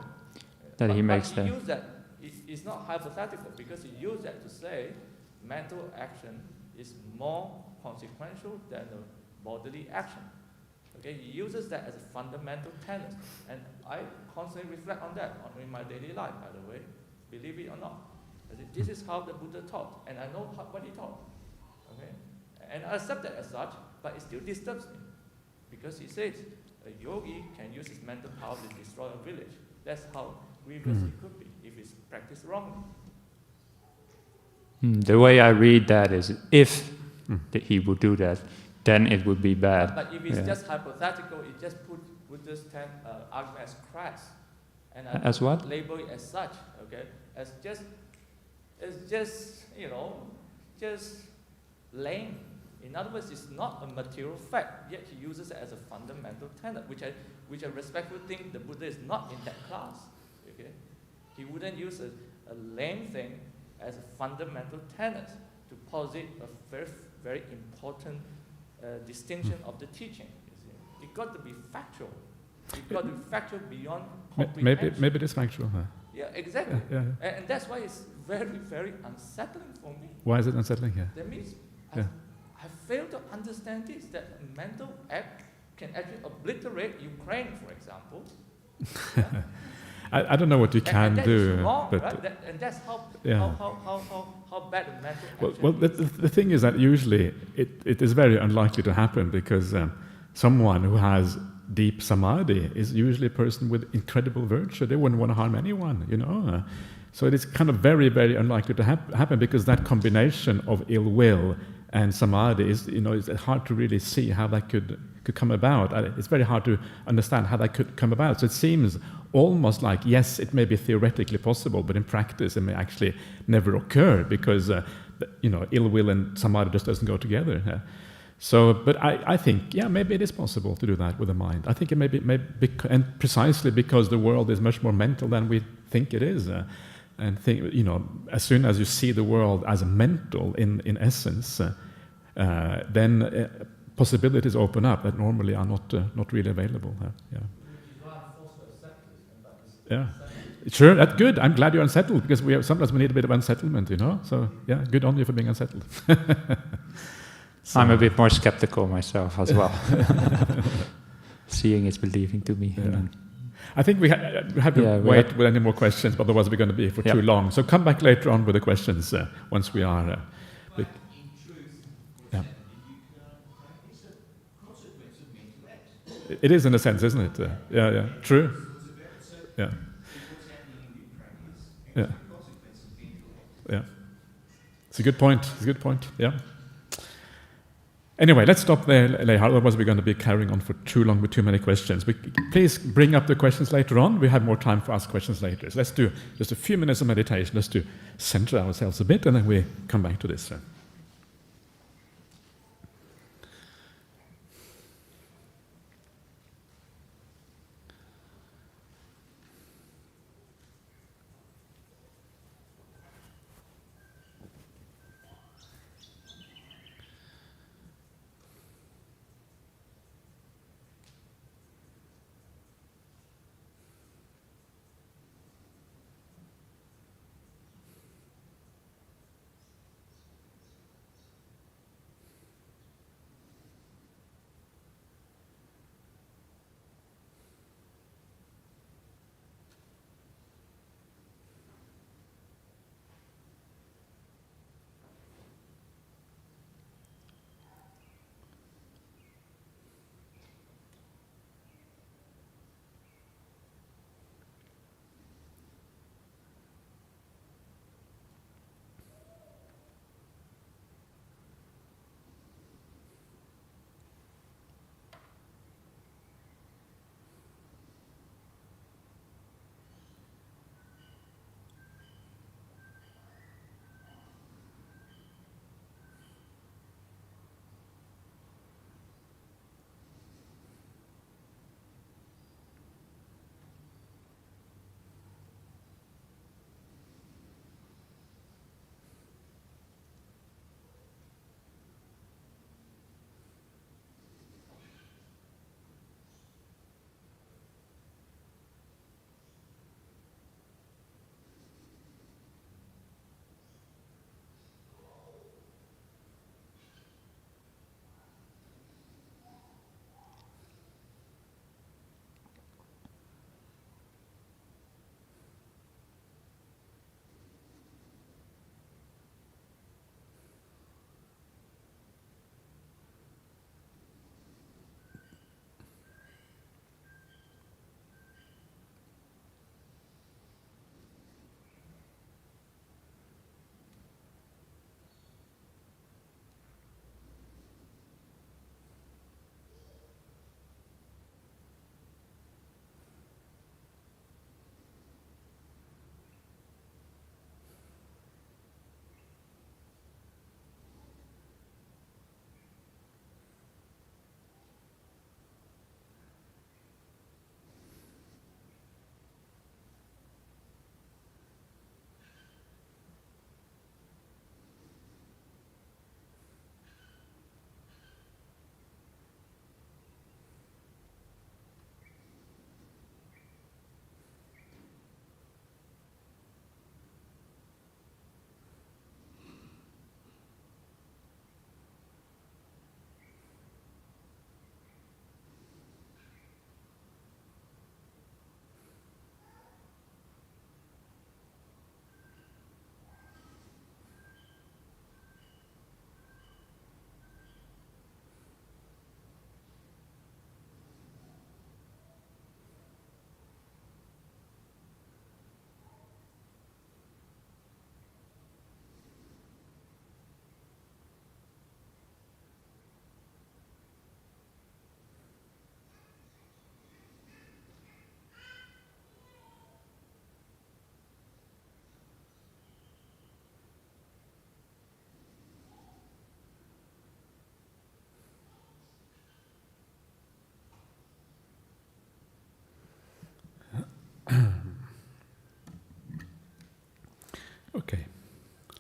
that he makes there. He used that. It's not hypothetical because he used that to say mental action is more consequential than the bodily action. Okay, he uses that as a fundamental tenet, and I constantly reflect on that in my daily life. By the way, believe it or not, this is how the Buddha taught, and I know what he taught. Okay, and I accept that as such, but it still disturbs me because he says a yogi can use his mental power to destroy a village. That's how grievous it could be if it's practiced wrongly. The way I read that is, if he would do that, then it would be bad. But if it's just hypothetical, it just put Buddha's argument as crass, and I as what? Label it as such. Okay, as just just lame. In other words, it's not a material fact. Yet he uses it as a fundamental tenet, which I respectfully think the Buddha is not in that class. Okay, he wouldn't use a lame thing as a fundamental tenet to posit a very very important distinction of the teaching. It got to be factual. It got to be factual beyond comprehension. Maybe it is factual. Huh? Yeah, exactly. Yeah. And that's why it's very, very unsettling for me. Why is it unsettling here? That means I fail to understand this, that a mental act can actually obliterate Ukraine, for example. Yeah? I don't know what you can that do. Is wrong, but right? And that's how bad a mental action well, the thing is that usually it is very unlikely to happen because someone who has deep samadhi is usually a person with incredible virtue. They wouldn't want to harm anyone, So it is kind of very, very unlikely to happen because that combination of ill will and samadhi is, it's hard to really see how that could come about. It's very hard to understand how that could come about. So it seems almost like, yes, it may be theoretically possible, but in practice it may actually never occur because, ill will and samadhi just doesn't go together. So, but I think, maybe it is possible to do that with the mind. I think it may be and precisely because the world is much more mental than we think it is. And think, as soon as you see the world as mental in essence, then possibilities open up that normally are not really available. Yeah, sure. That's good. I'm glad you're unsettled because sometimes we need a bit of unsettlement, So good on you for being unsettled. I'm a bit more skeptical myself as well. Seeing is believing to me. Yeah. I think we have to wait with any more questions, but otherwise we're going to be here for too long. So come back later on with the questions once we are. It is in a sense, isn't it? Yeah. True. Yeah. Yeah. It's a good point. Yeah. Anyway, let's stop there, otherwise we're going to be carrying on for too long with too many questions. Please bring up the questions later on. We have more time for ask questions later. So let's do just a few minutes of meditation, just to center ourselves a bit, and then we come back to this.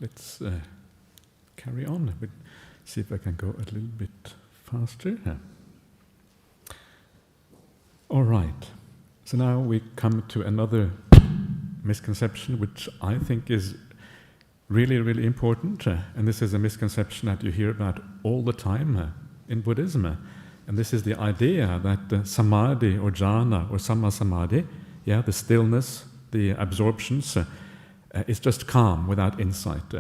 let's carry on. See if I can go a little bit faster. All right. So now we come to another misconception, which I think is really, really important. And this is a misconception that you hear about all the time in Buddhism. And this is the idea that samadhi or jhana or Sammāsamādhi, the stillness, the absorptions, is just calm without insight.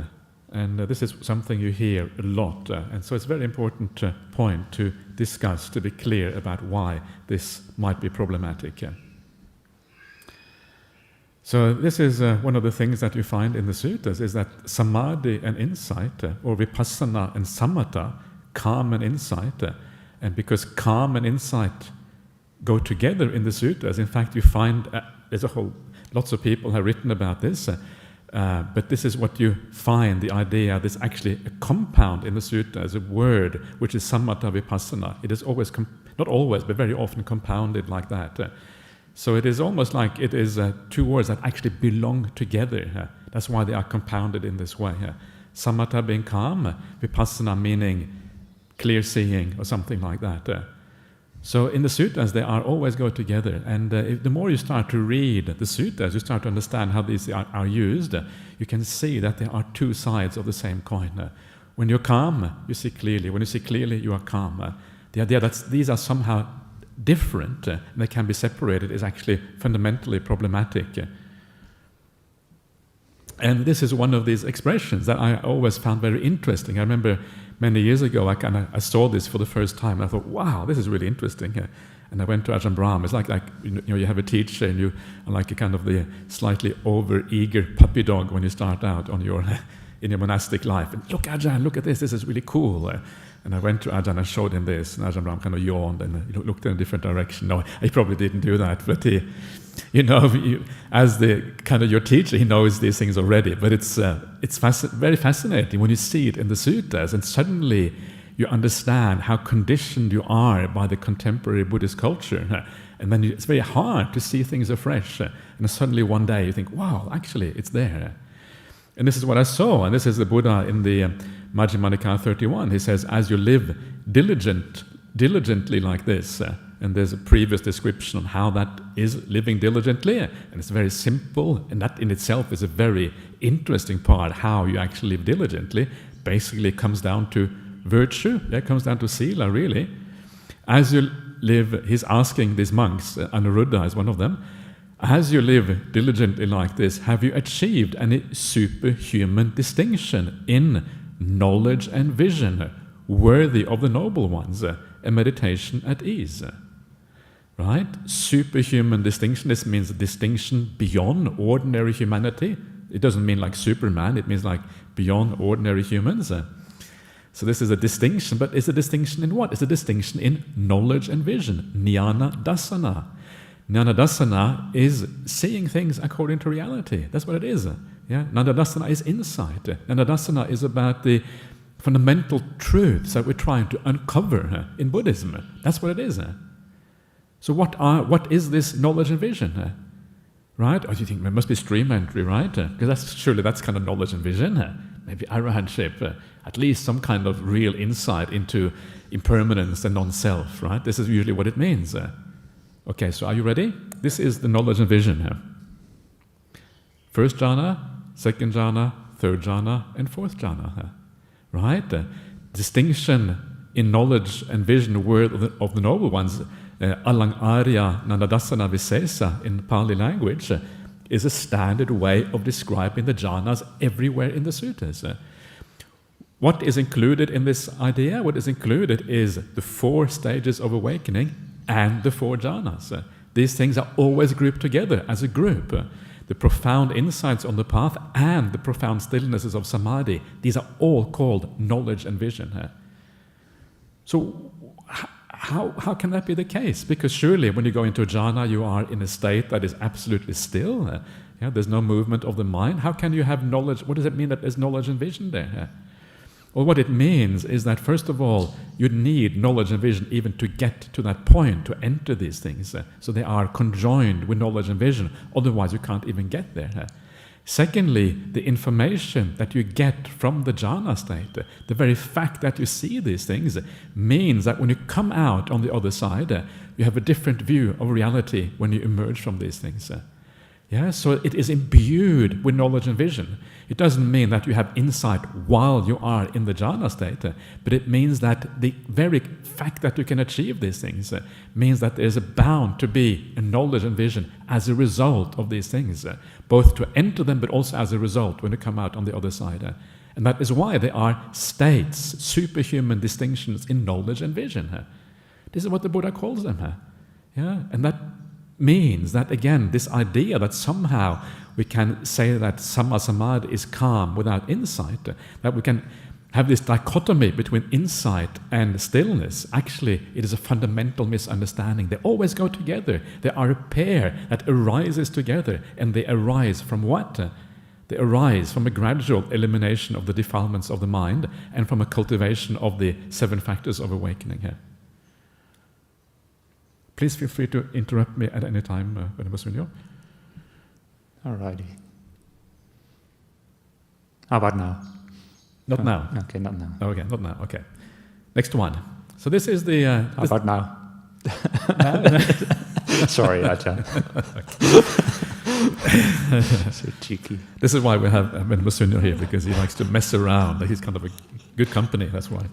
And this is something you hear a lot. And so it's a very important point to discuss, to be clear about why this might be problematic. So this is one of the things that you find in the suttas, is that samadhi and insight, or vipassana and samatha, calm and insight, and because calm and insight go together in the suttas, in fact you find, lots of people have written about this, but this is what you find, the idea, there's actually a compound in the suttas, a word, which is samatha vipassana. It is always, not always, but very often compounded like that. So it is almost like it is two words that actually belong together. That's why they are compounded in this way. Samatha being calm, vipassana meaning clear seeing or something like that. So in the suttas, they always go together. And the more you start to read the suttas, you start to understand how these are used, you can see that there are two sides of the same coin. When you're calm, you see clearly. When you see clearly, you are calm. The idea that these are somehow different and they can be separated is actually fundamentally problematic. And this is one of these expressions that I always found very interesting. I remember many years ago I saw this for the first time and I thought, wow, this is really interesting. And I went to Ajahn Brahm. It's like you have a teacher and you are like a kind of the slightly over-eager puppy dog when you start out on your in your monastic life. And look, Ajahn, look at this is really cool. And I went to Ajahn and showed him this, and Ajahn Brahm kind of yawned and looked in a different direction. No, he probably didn't do that, but he, as the kind of your teacher, he knows these things already. But it's very fascinating when you see it in the suttas, and suddenly you understand how conditioned you are by the contemporary Buddhist culture. And then it's very hard to see things afresh. And suddenly one day you think, wow, actually it's there. And this is what I saw, and this is the Buddha in the Majjhima Nikāya 31. He says, as you live diligently like this, and there's a previous description on how that is living diligently, and it's very simple, and that in itself is a very interesting part, how you actually live diligently. Basically it comes down to virtue, it comes down to sila, really. As you live, he's asking these monks, Anuruddha is one of them, as you live diligently like this, have you achieved any superhuman distinction in knowledge and vision, worthy of the noble ones, a meditation at ease? Right? Superhuman distinction, this means a distinction beyond ordinary humanity. It doesn't mean like Superman, it means like beyond ordinary humans. So this is a distinction, but it's a distinction in what? It's a distinction in knowledge and vision, jnana dasana. Jnana dasana is seeing things according to reality. That's what it is. Jnana dasana is insight. Jnana dasana is about the fundamental truths that we're trying to uncover in Buddhism. That's what it is. So what is this knowledge and vision? Right? Or you think there must be stream entry, right? Because surely that's kind of knowledge and vision. Maybe arahantship, at least some kind of real insight into impermanence and non-self, right? This is usually what it means. Okay, so are you ready? This is the knowledge and vision here. First jhana, second jhana, third jhana, and fourth jhana. Right? Distinction in knowledge and vision, word of the noble ones, alang arya nanadasana visesa in Pali language, is a standard way of describing the jhanas everywhere in the suttas. What is included in this idea? What is included is the 4 stages of awakening and the 4 jhanas. These things are always grouped together as a group. The profound insights on the path and the profound stillnesses of samadhi, these are all called knowledge and vision. So how can that be the case? Because surely when you go into jhana, you are in a state that is absolutely still. There's no movement of the mind. How can you have knowledge? What does it mean that there's knowledge and vision there? Well, what it means is that, first of all, you need knowledge and vision even to get to that point, to enter these things. So they are conjoined with knowledge and vision. Otherwise, you can't even get there. Secondly, the information that you get from the jhana state, the very fact that you see these things, means that when you come out on the other side, you have a different view of reality when you emerge from these things. Yeah, so it is imbued with knowledge and vision. It doesn't mean that you have insight while you are in the jhana state, but it means that the very fact that you can achieve these things means that there's bound to be a knowledge and vision as a result of these things, both to enter them but also as a result when you come out on the other side. And that is why there are states, superhuman distinctions in knowledge and vision. This is what the Buddha calls them. Yeah, and that means that, again, this idea that somehow we can say that Sammāsamādhi is calm without insight, that we can have this dichotomy between insight and stillness, actually it is a fundamental misunderstanding. They always go together. They are a pair that arises together, and they arise from what? They arise from a gradual elimination of the defilements of the mind and from a cultivation of the 7 factors of awakening here. Please feel free to interrupt me at any time, Venerable Sunyo. Alrighty. How about now? Not now. Okay, not now. Okay, not now. Okay. Next one. So this is the... How about now? Sorry, Ajahn. So cheeky. This is why we have Venerable Sunyo here, because he likes to mess around. He's kind of a good company, that's why.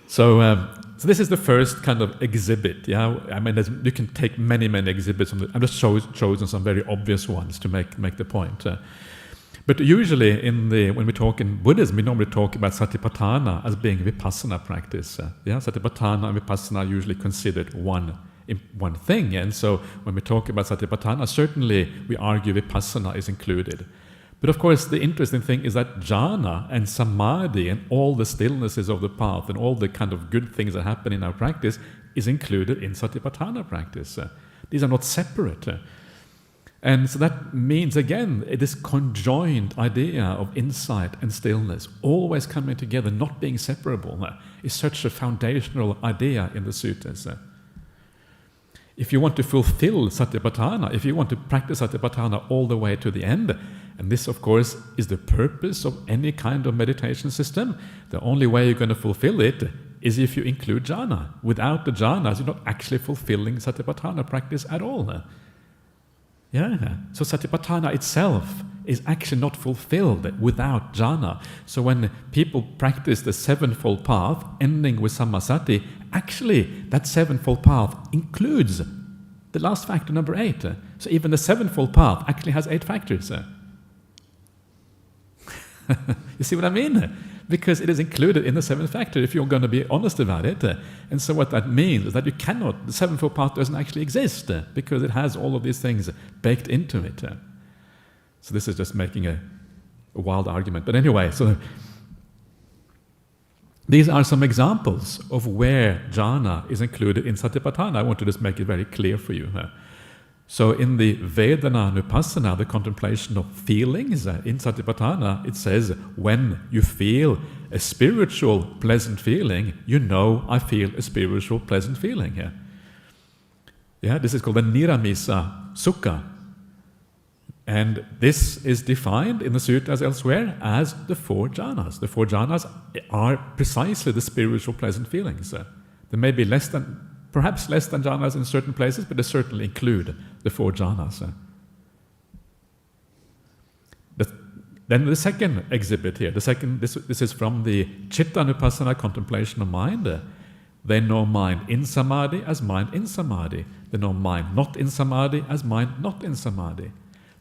So this is the first kind of exhibit. Yeah, I mean, you can take many exhibits. I've just chosen some very obvious ones to make the point. But usually, when we talk in Buddhism, we normally talk about satipatthana as being vipassana practice. Yeah, satipatthana and vipassana are usually considered one thing. And so, when we talk about satipatthana, certainly we argue vipassana is included. But of course, the interesting thing is that jhana and samadhi and all the stillnesses of the path and all the kind of good things that happen in our practice is included in satipatthana practice. These are not separate. And so that means, again, this conjoined idea of insight and stillness, always coming together, not being separable, is such a foundational idea in the suttas. If you want to fulfill satipatthana, if you want to practice satipatthana all the way to the end, and this, of course, is the purpose of any kind of meditation system, the only way you're going to fulfill it is if you include jhana. Without the jhanas, you're not actually fulfilling satipatthana practice at all. Yeah, so satipatthana itself is actually not fulfilled without jhana. So when people practice the 7-fold path, ending with sammasati, actually that 7-fold path includes the last factor, number 8. So even the 7-fold path actually has 8 factors. You see what I mean? Because it is included in the 7th factor, if you're going to be honest about it. And so what that means is that you cannot, the 7-fold path doesn't actually exist, because it has all of these things baked into it. So this is just making a wild argument. But anyway, so these are some examples of where jhana is included in satipatthana. I want to just make it very clear for you. So in the Vedana-nupassana, the contemplation of feelings, in satipatthana, it says, when you feel a spiritual pleasant feeling, you know I feel a spiritual pleasant feeling here. Yeah, this is called the niramisa sukha. And this is defined in the suttas elsewhere as the 4 jhanas. The 4 jhanas are precisely the spiritual pleasant feelings. There may be perhaps less than jhanas in certain places, but they certainly include the 4 jhanas. Then the second exhibit here, this is from the Chitta-nupassana, contemplation of mind. They know mind in samadhi as mind in samadhi. They know mind not in samadhi as mind not in samadhi.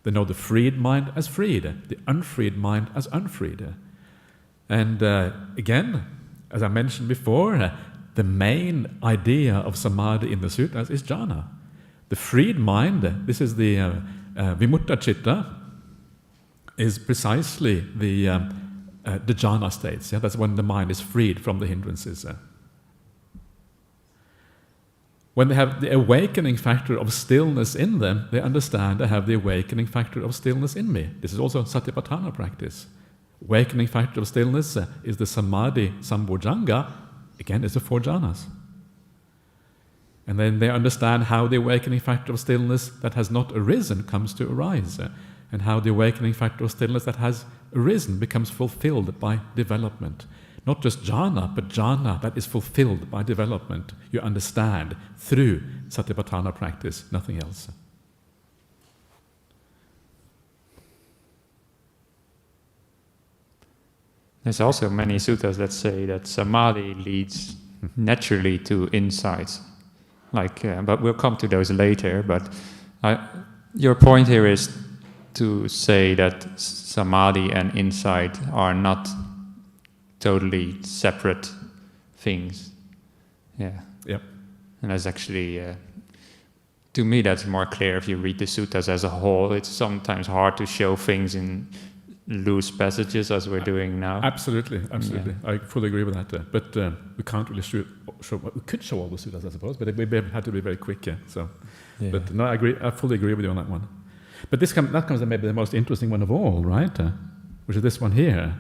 They know the freed mind as freed, the unfreed mind as unfreed. And again, as I mentioned before, the main idea of samadhi in the sutras is jhana. The freed mind, this is the vimutta citta, is precisely the jhana states. Yeah? That's when the mind is freed from the hindrances. When they have the awakening factor of stillness in them, they understand I have the awakening factor of stillness in me. This is also satipatthana practice. Awakening factor of stillness is the samadhi sambhojjhanga. Again, it's the 4 jhanas. And then they understand how the awakening factor of stillness that has not arisen comes to arise. and how the awakening factor of stillness that has arisen becomes fulfilled by development. Not just jhana, but jhana that is fulfilled by development. You understand through satipatthana practice, nothing else. There's also many suttas that say that samadhi leads naturally to insights. But we'll come to those later. But your point here is to say that samadhi and insight are not totally separate things. Yeah. Yep. And that's actually, to me, that's more clear if you read the suttas as a whole. It's sometimes hard to show things in loose passages as we're doing now. Absolutely. Yeah. I fully agree with that. But we can't really show. We could show all the suttas, I suppose, but we had to be very quick. So, Yeah. But no, I agree. I fully agree with you on that one. But that comes to maybe the most interesting one of all, right? Which is this one here.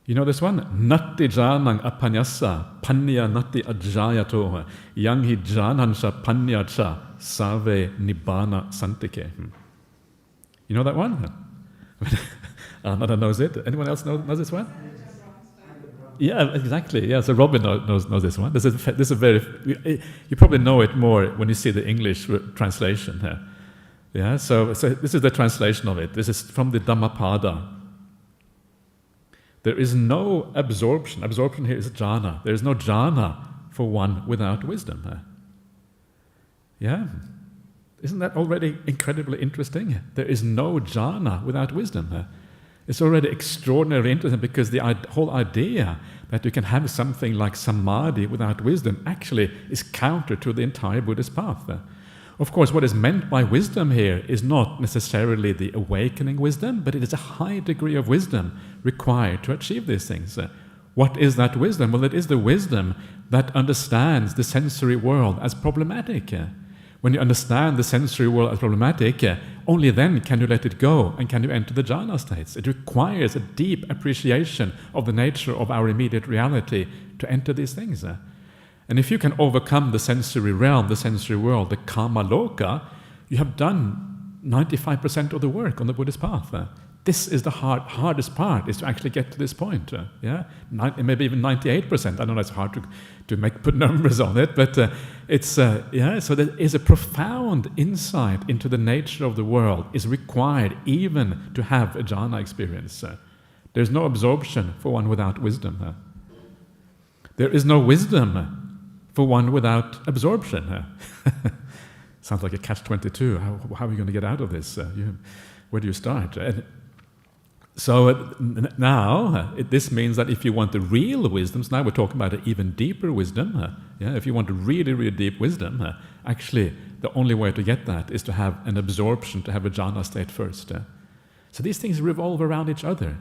You know this one? Natti jhanang apanyasa panya natti ajayato yang hi jhanansha panyacha save nibbana santike. You know that one? Another knows it. Anyone else knows this one? Yeah, exactly. Yeah, so Robin knows this one. This is a very. You probably know it more when you see the English translation here. Yeah, so this is the translation of it. This is from the Dhammapada. There is no absorption. Absorption here is jhana. There is no jhana for one without wisdom. Yeah, isn't that already incredibly interesting? There is no jhana without wisdom. It's already extraordinarily interesting because the whole idea that you can have something like samadhi without wisdom actually is counter to the entire Buddhist path. Of course, what is meant by wisdom here is not necessarily the awakening wisdom, but it is a high degree of wisdom required to achieve these things. What is that wisdom? Well, it is the wisdom that understands the sensory world as problematic. When you understand the sensory world as problematic, only then can you let it go and can you enter the jhana states. It requires a deep appreciation of the nature of our immediate reality to enter these things. And if you can overcome the sensory realm, the sensory world, the kama loka, you have done 95% of the work on the Buddhist path. This is the hardest part, is to actually get to this point. Maybe even 98%. I know it's hard to put numbers on it, but so there is a profound insight into the nature of the world is required even to have a jhana experience. There's no absorption for one without wisdom. There is no wisdom for one without absorption. Sounds like a catch-22. How are we going to get out of this? Where do you start? So now, this means that if you want the real wisdom, so now we're talking about an even deeper wisdom. If you want a really, really deep wisdom, actually the only way to get that is to have an absorption, to have a jhana state first. So these things revolve around each other.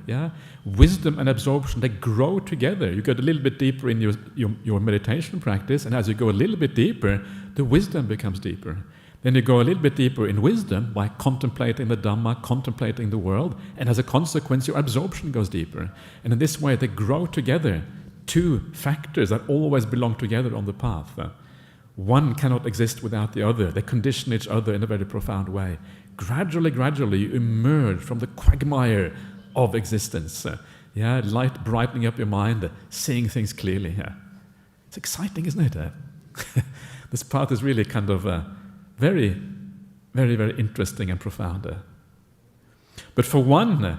Wisdom and absorption, they grow together. You get a little bit deeper in your meditation practice, and as you go a little bit deeper, the wisdom becomes deeper. Then you go a little bit deeper in wisdom by contemplating the Dhamma, contemplating the world, and as a consequence, your absorption goes deeper. And in this way, they grow together, two factors that always belong together on the path. One cannot exist without the other. They condition each other in a very profound way. Gradually, you emerge from the quagmire of existence. Light brightening up your mind, seeing things clearly. It's exciting, isn't it? This path is really kind of very, very, very interesting and profound. But for one,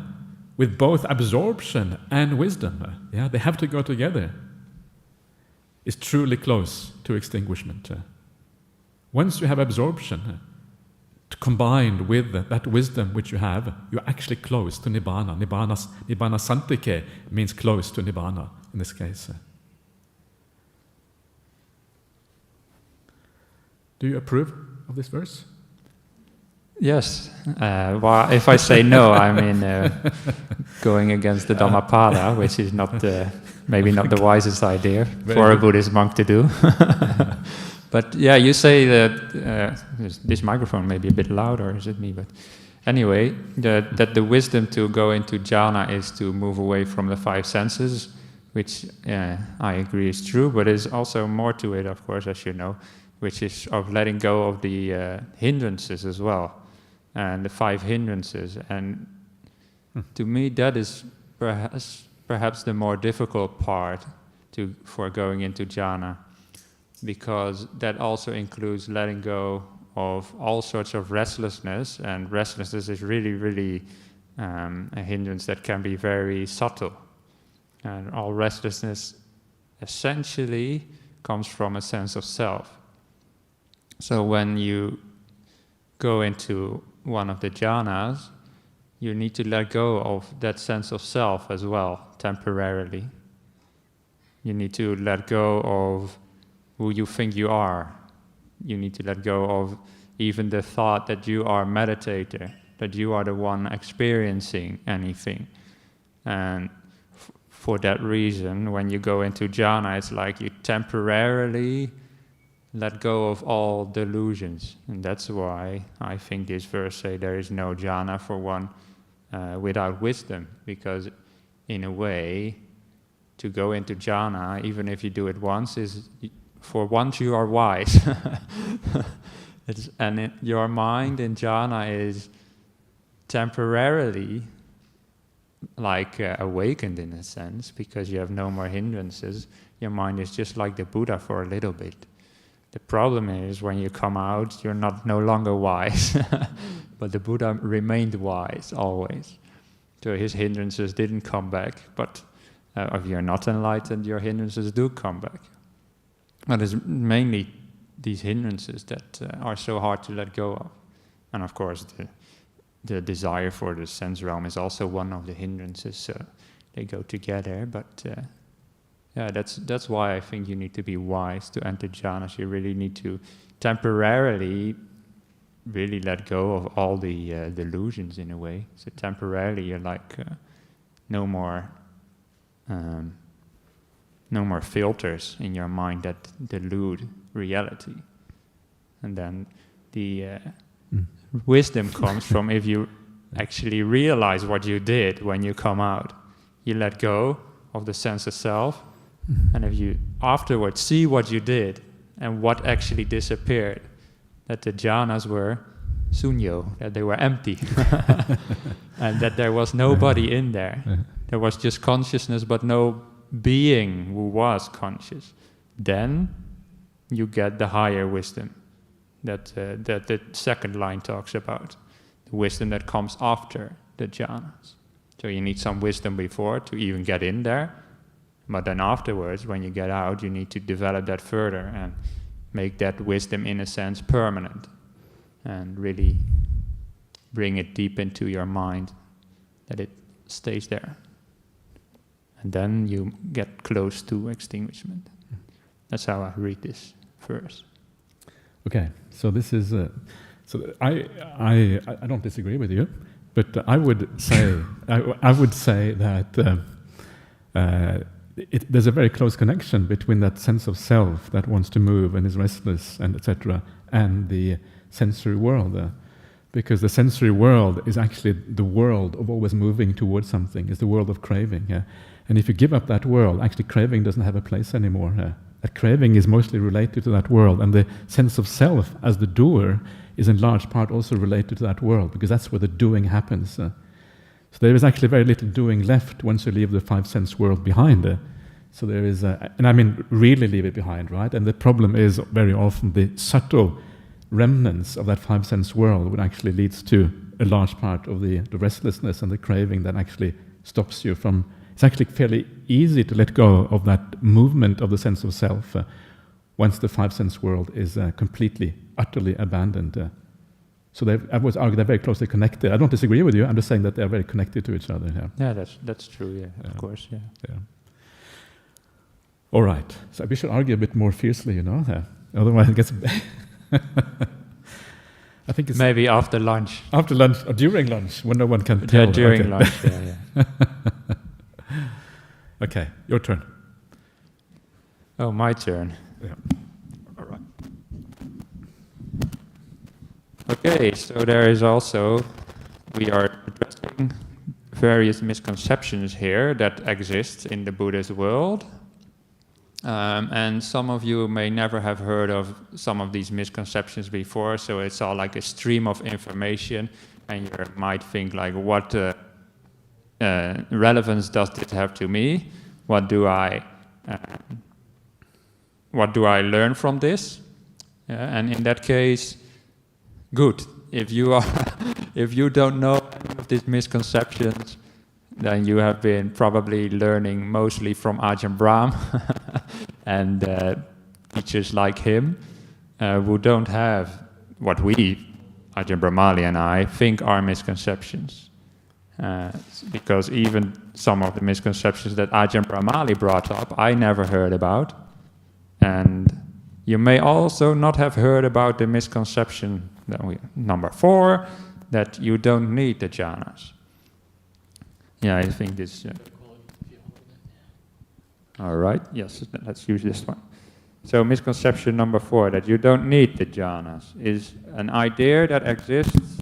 with both absorption and wisdom, they have to go together, is truly close to extinguishment. Once you have absorption, combined with that wisdom which you have, you're actually close to Nibbana. Nibbana santike means close to Nibbana in this case. Do you approve of this verse? Yes. Well, if I say no, I mean going against the Dhammapada, which is not maybe not the wisest idea for a Buddhist monk to do. But yeah, you say that this microphone may be a bit loud, or is it me? But anyway, that the wisdom to go into jhana is to move away from the five senses, which I agree is true, but there's also more to it, of course, as you know, which is of letting go of the hindrances as well. and the 5 hindrances. And to me, that is perhaps the more difficult part for going into jhana, because that also includes letting go of all sorts of restlessness, and restlessness is really, really a hindrance that can be very subtle. And all restlessness essentially comes from a sense of self. So when you go into one of the jhanas, you need to let go of that sense of self as well, temporarily. You need to let go of who you think you are. You need to let go of even the thought that you are a meditator, that you are the one experiencing anything. And for that reason, when you go into jhana, it's like you temporarily let go of all delusions. And that's why I think this verse says there is no jhana for one without wisdom, because in a way, to go into jhana, even if you do it once, is for once you are wise. Your mind in jhana is temporarily like awakened in a sense, because you have no more hindrances. Your mind is just like the Buddha for a little bit. The problem is when you come out, you're no longer wise. But the Buddha remained wise always. So his hindrances didn't come back, but if you're not enlightened, your hindrances do come back. But it's mainly these hindrances that are so hard to let go of. And of course, the desire for the sense realm is also one of the hindrances, so they go together. But that's why I think you need to be wise to enter jhanas. You really need to temporarily really let go of all the delusions in a way. So temporarily you're like no more filters in your mind that delude reality. And then the wisdom comes from if you actually realize what you did when you come out. You let go of the sense of self, and if you afterwards see what you did and what actually disappeared, that the jhanas were Sunyo, that they were empty, and that there was nobody in there. There was just consciousness, but no being who was conscious. Then you get the higher wisdom that the second line talks about, the wisdom that comes after the jhanas. So you need some wisdom before to even get in there, but then afterwards, when you get out, you need to develop that further and make that wisdom, in a sense, permanent, and really bring it deep into your mind, that it stays there. And then you get close to extinguishment. That's how I read this verse. Okay, so this is. So I don't disagree with you, but I would say that there's a very close connection between that sense of self that wants to move and is restless and etc. and the sensory world, because the sensory world is actually the world of always moving towards something. It's the world of craving. Yeah? And if you give up that world, actually craving doesn't have a place anymore. That craving is mostly related to that world, and the sense of self as the doer is in large part also related to that world, because that's where the doing happens. So there is actually very little doing left once you leave the five sense world behind. So there is, and I mean really leave it behind, right? And the problem is very often the subtle remnants of that five sense world which actually leads to a large part of the restlessness and the craving that actually stops you from. It's actually fairly easy to let go of that movement of the sense of self once the five sense world is completely, utterly abandoned. So I would argue they're very closely connected. I don't disagree with you. I'm just saying that they're very connected to each other. Yeah, that's true. Yeah, of course. Yeah. All right. So we should argue a bit more fiercely, you know. Otherwise, it gets. I think it's maybe after lunch. After lunch or during lunch, when no one can tell. Yeah, during lunch. Yeah. Okay, your turn. Oh, my turn. Yeah. All right. Okay, so there is also, we are addressing various misconceptions here that exist in the Buddhist world. And some of you may never have heard of some of these misconceptions before, so it's all like a stream of information, And you might think like, what relevance does this have to me? What do I learn from this? And in that case, good. If you don't know any of these misconceptions, then you have been probably learning mostly from Ajahn Brahm and teachers like him who don't have what we, Ajahn Brahmali and I, think are misconceptions. Because even some of the misconceptions that Ajahn Brahmali brought up, I never heard about. And you may also not have heard about the misconception number 4, that you don't need the jhanas. Yeah, I think this... all right, yes, let's use this one. So misconception number 4, that you don't need the jhanas, is an idea that exists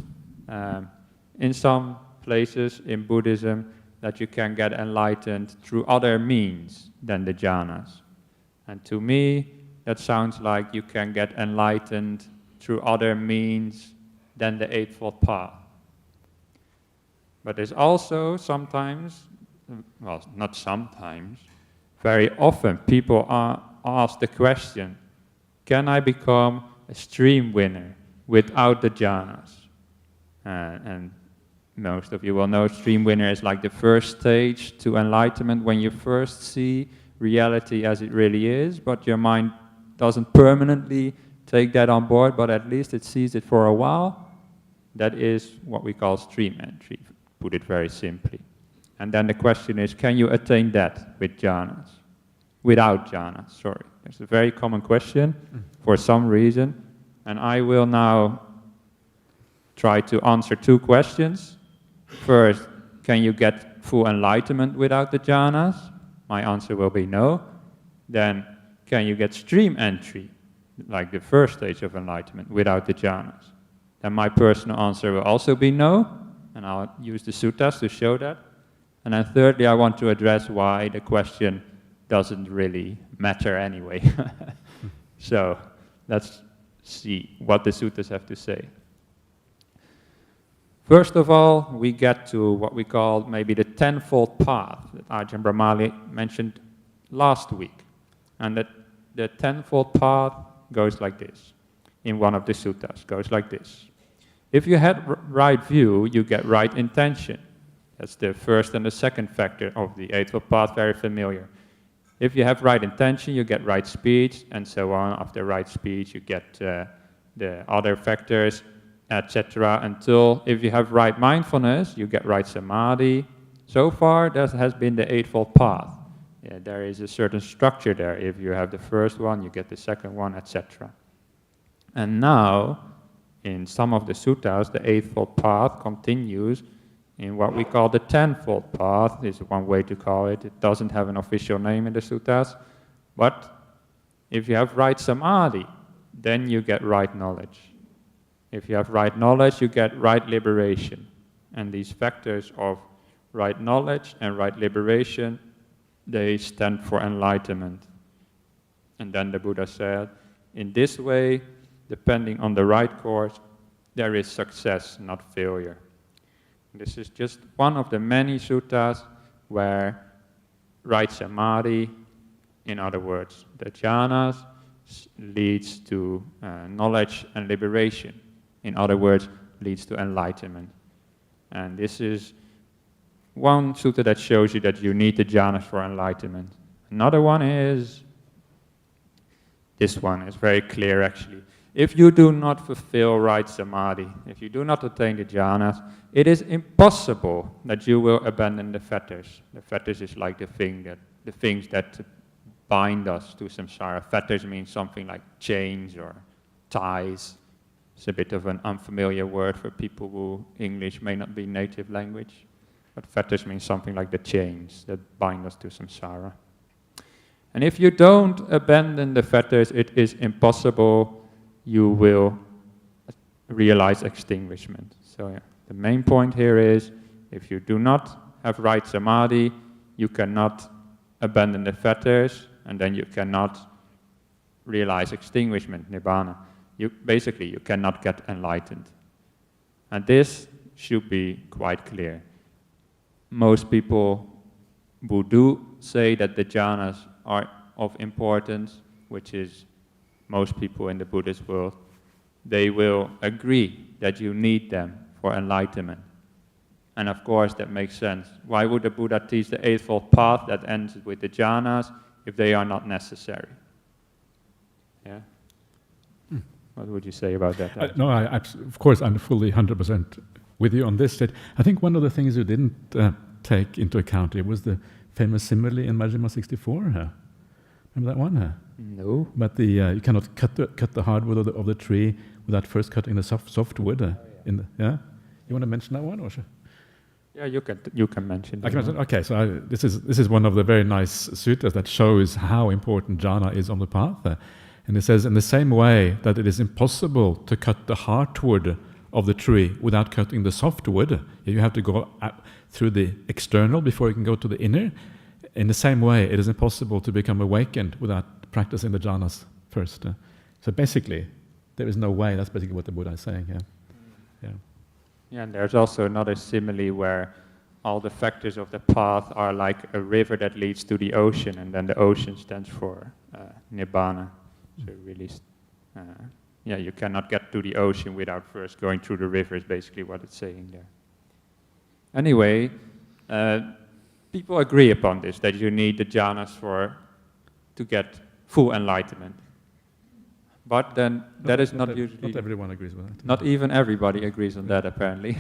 in some places in Buddhism, that you can get enlightened through other means than the jhanas. And to me, that sounds like you can get enlightened through other means than the Eightfold Path. But there's also sometimes, well, not sometimes, very often people ask the question, can I become a stream winner without the jhanas? And most of you will know stream winner is like the first stage to enlightenment, when you first see reality as it really is, but your mind doesn't permanently take that on board, but at least it sees it for a while. That is what we call stream entry, put it very simply. And then the question is, can you attain that with jhanas? Without jhanas, sorry. It's a very common question for some reason. And I will now try to answer 2 questions. First, can you get full enlightenment without the jhanas? My answer will be no. Then, can you get stream entry, like the first stage of enlightenment, without the jhanas? Then my personal answer will also be no, and I'll use the suttas to show that. And then thirdly, I want to address why the question doesn't really matter anyway. So let's see what the suttas have to say. First of all, we get to what we call maybe the tenfold path that Ajahn Brahmali mentioned last week. And that the tenfold path goes like this. In one of the suttas, goes like this. If you had right view, you get right intention. That's the first and the second factor of the Eightfold Path, very familiar. If you have right intention, you get right speech, and so on. After right speech, you get the other factors, etc. Until, if you have right mindfulness, you get right samadhi. So far, that has been the Eightfold Path. Yeah, there is a certain structure there. If you have the first one, you get the second one, etc. And now, in some of the suttas, the Eightfold Path continues in what we call the tenfold path. This is one way to call it. It doesn't have an official name in the suttas. But if you have right samadhi, then you get right knowledge. If you have right knowledge, you get right liberation. And these factors of right knowledge and right liberation, they stand for enlightenment. And then the Buddha said, in this way, depending on the right course, there is success, not failure. This is just one of the many suttas where right samadhi, in other words, the jhanas, leads to knowledge and liberation. In other words, leads to enlightenment. And this is one sutta that shows you that you need the jhanas for enlightenment. Another one is, this one is very clear actually. If you do not fulfill right samadhi, if you do not attain the jhanas, it is impossible that you will abandon the fetters. The fetters is like the things that bind us to samsara. Fetters means something like chains or ties. It's a bit of an unfamiliar word for people who English may not be native language. But fetters means something like the chains that bind us to samsara. And if you don't abandon the fetters, it is impossible you will realize extinguishment. So yeah, the main point here is, if you do not have right samadhi, you cannot abandon the fetters, and then you cannot realize extinguishment, nibbana. You cannot get enlightened. And this should be quite clear. Most people who do say that the jhanas are of importance, which is most people in the Buddhist world, they will agree that you need them for enlightenment. And of course that makes sense. Why would the Buddha teach the Eightfold Path that ends with the jhanas if they are not necessary? Yeah? What would you say about that? No, of course I'm fully 100% with you on this. That I think one of the things you didn't take into account here was the famous simile in Majjhima 64. Remember that one? No. But you cannot cut the hardwood of the tree without first cutting the soft wood. You want to mention that one, or should? Yeah, you can mention that. I can mention. Okay, so this is one of the very nice suttas that shows how important jhana is on the path. And it says, in the same way that it is impossible to cut the hardwood of the tree without cutting the softwood, you have to go through the external before you can go to the inner. In the same way, it is impossible to become awakened without practicing the jhanas first. So basically, there is no way. That's basically what the Buddha is saying. Yeah, and there's also another simile where all the factors of the path are like a river that leads to the ocean, and then the ocean stands for nibbana. So really, you cannot get to the ocean without first going through the river, is basically what it's saying there. Anyway, people agree upon this, that you need the jhanas to get full enlightenment. But then that is not usually... Not everyone agrees with that. Not even everybody agrees on that, apparently.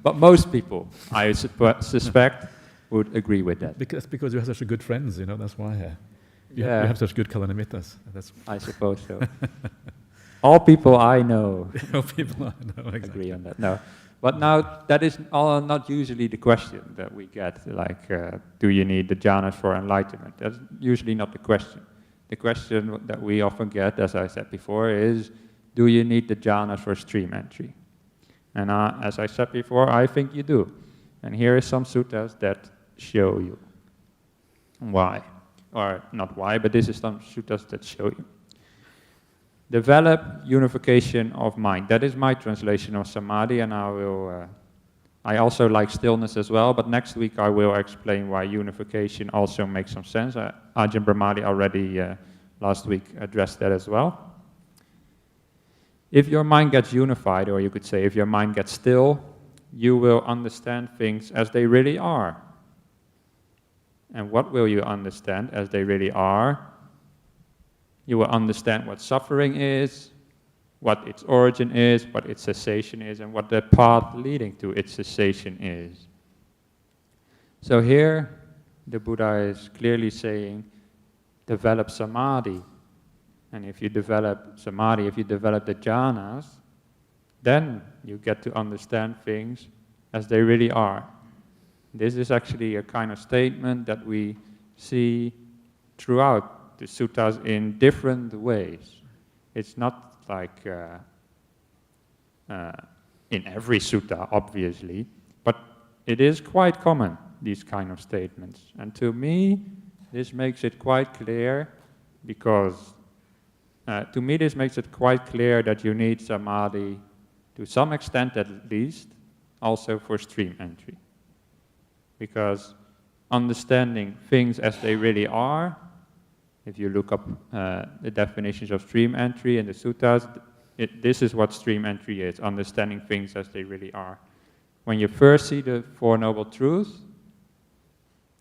But most people, I suspect, would agree with that. Because you have such good friends, that's why. You have such good kalanimittas. I suppose so. All people I know, exactly. agree on that. No. But now, that is not usually the question that we get, like, do you need the jhanas for enlightenment? That's usually not the question. The question that we often get, as I said before, is, do you need the jhanas for stream entry? And as I said before, I think you do. And here are some suttas that show you why. Or not why, but this is some suttas that show you. Develop unification of mind. That is my translation of samadhi, and I also like stillness as well, but next week I will explain why unification also makes some sense. Ajahn Brahmali already last week addressed that as well. If your mind gets unified, or you could say if your mind gets still, you will understand things as they really are. And what will you understand as they really are? You will understand what suffering is, what its origin is, what its cessation is, and what the path leading to its cessation is. So here, the Buddha is clearly saying, develop samadhi. And if you develop samadhi, if you develop the jhanas, then you get to understand things as they really are. This is actually a kind of statement that we see throughout the suttas in different ways. It's not like in every sutta, obviously, but it is quite common, these kind of statements. And to me, this makes it quite clear, because to me this makes it quite clear that you need samadhi, to some extent at least, also for stream entry. Because understanding things as they really are, if you look up the definitions of stream entry in the suttas, this is what stream entry is, understanding things as they really are. When you first see the Four Noble Truths,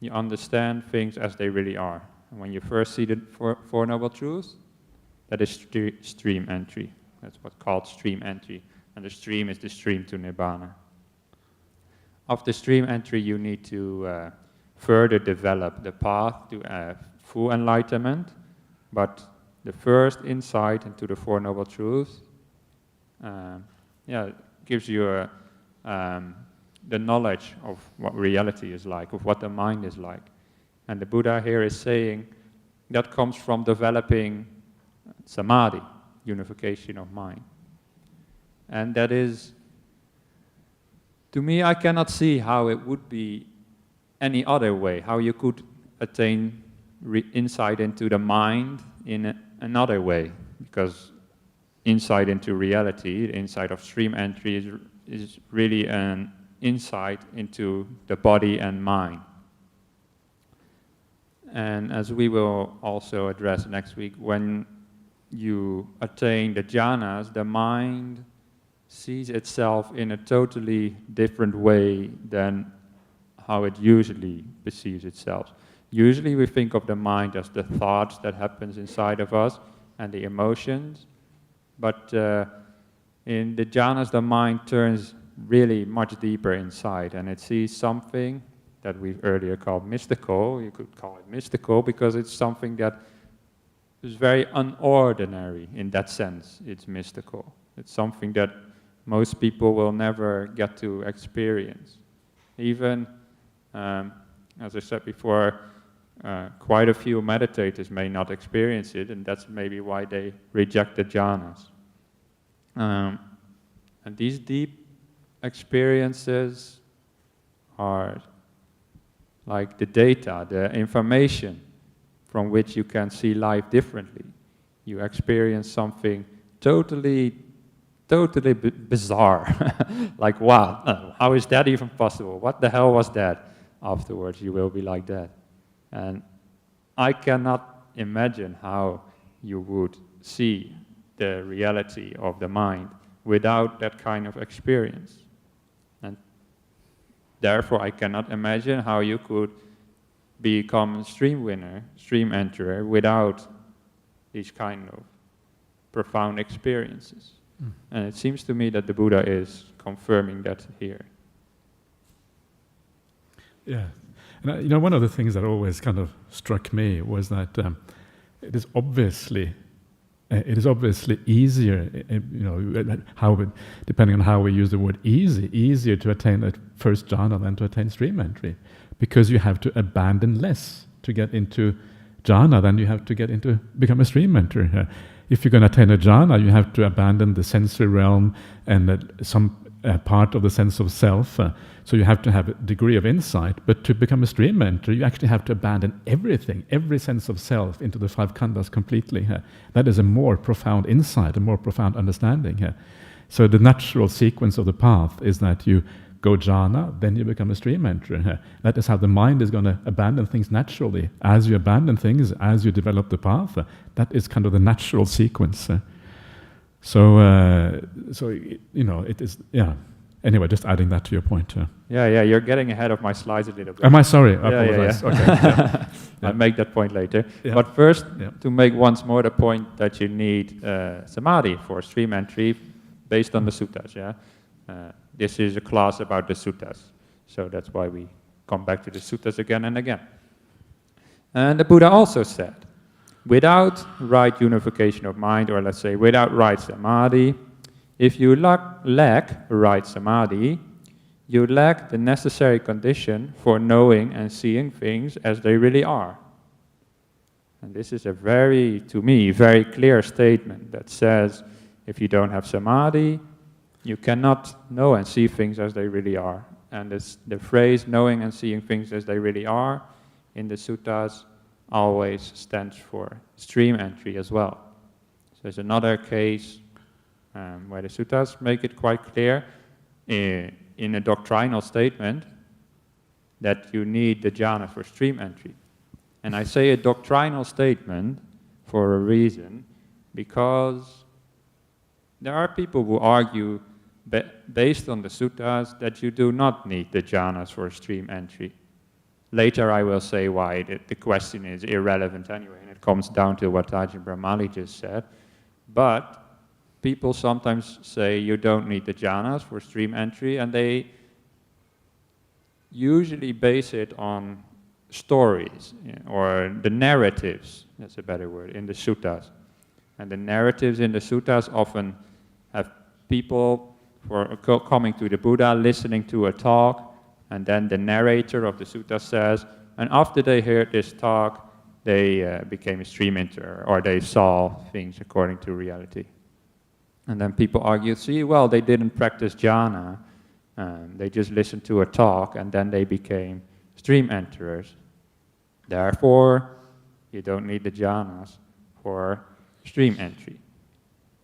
you understand things as they really are. And when you first see the Four Noble Truths, that is stream entry. That's what's called stream entry. And the stream is the stream to Nibbana. After stream entry, you need to further develop the path to full enlightenment, but the first insight into the Four Noble Truths gives you the knowledge of what reality is like, of what the mind is like. And the Buddha here is saying that comes from developing samadhi, unification of mind. And that is, to me, I cannot see how it would be any other way, how you could attain insight into the mind in another way, because insight into reality, the insight of stream entry, is really an insight into the body and mind. And as we will also address next week, when you attain the jhanas, the mind sees itself in a totally different way than how it usually perceives itself. Usually we think of the mind as the thoughts that happens inside of us and the emotions, but in the jhanas the mind turns really much deeper inside, and it sees something that we earlier called mystical. You could call it mystical because it's something that is very unordinary in that sense. It's mystical. It's something that most people will never get to experience. Even, as I said before, quite a few meditators may not experience it, and that's maybe why they reject the jhanas. And these deep experiences are like the data, the information from which you can see life differently. You experience something totally bizarre. Like, wow, how is that even possible? What the hell was that? Afterwards, you will be like that. And I cannot imagine how you would see the reality of the mind without that kind of experience. And therefore, I cannot imagine how you could become a stream winner, stream enterer, without these kind of profound experiences. And it seems to me that the Buddha is confirming that here. Yeah. And one of the things that always kind of struck me was that it is obviously easier, depending on how we use the word easier to attain a first jhana than to attain stream entry, because you have to abandon less to get into jhana than you have to get into become a stream enterer. If you're going to attain a jhana, you have to abandon the sensory realm and some part of the sense of self. So you have to have a degree of insight. But to become a stream enterer, you actually have to abandon everything, every sense of self into the five khandhas completely. That is a more profound insight, a more profound understanding. So the natural sequence of the path is that you go jhana, then you become a stream enterer. That is how the mind is going to abandon things naturally. As you abandon things, as you develop the path, that is kind of the natural sequence. So it is, yeah. Anyway, just adding that to your point. Yeah, you're getting ahead of my slides a little bit. Am I sorry? I apologize. Yeah. Okay. Yeah. I'll make that point later. Yeah. But first, to make once more the point that you need samadhi for stream entry based on the suttas. This is a class about the suttas. So that's why we come back to the suttas again and again. And the Buddha also said, without right unification of mind, or let's say without right samadhi, if you lack right samadhi, you lack the necessary condition for knowing and seeing things as they really are. And this is a to me, very clear statement that says, if you don't have samadhi, you cannot know and see things as they really are. And the phrase knowing and seeing things as they really are in the suttas always stands for stream entry as well. So there's another case where the suttas make it quite clear in a doctrinal statement that you need the jhana for stream entry. And I say a doctrinal statement for a reason, because there are people who argue based on the suttas that you do not need the jhanas for stream entry. Later I will say why the question is irrelevant anyway, and it comes down to what Ajahn Brahmali just said. But people sometimes say you don't need the jhanas for stream entry, and they usually base it on stories, or the narratives, that's a better word, in the suttas. And the narratives in the suttas often have people coming to the Buddha, listening to a talk, and then the narrator of the sutta says, and after they heard this talk, they became a stream enterer, or they saw things according to reality. And then people argue, see, well, they didn't practice jhana, they just listened to a talk, and then they became stream enterers. Therefore, you don't need the jhanas for stream entry.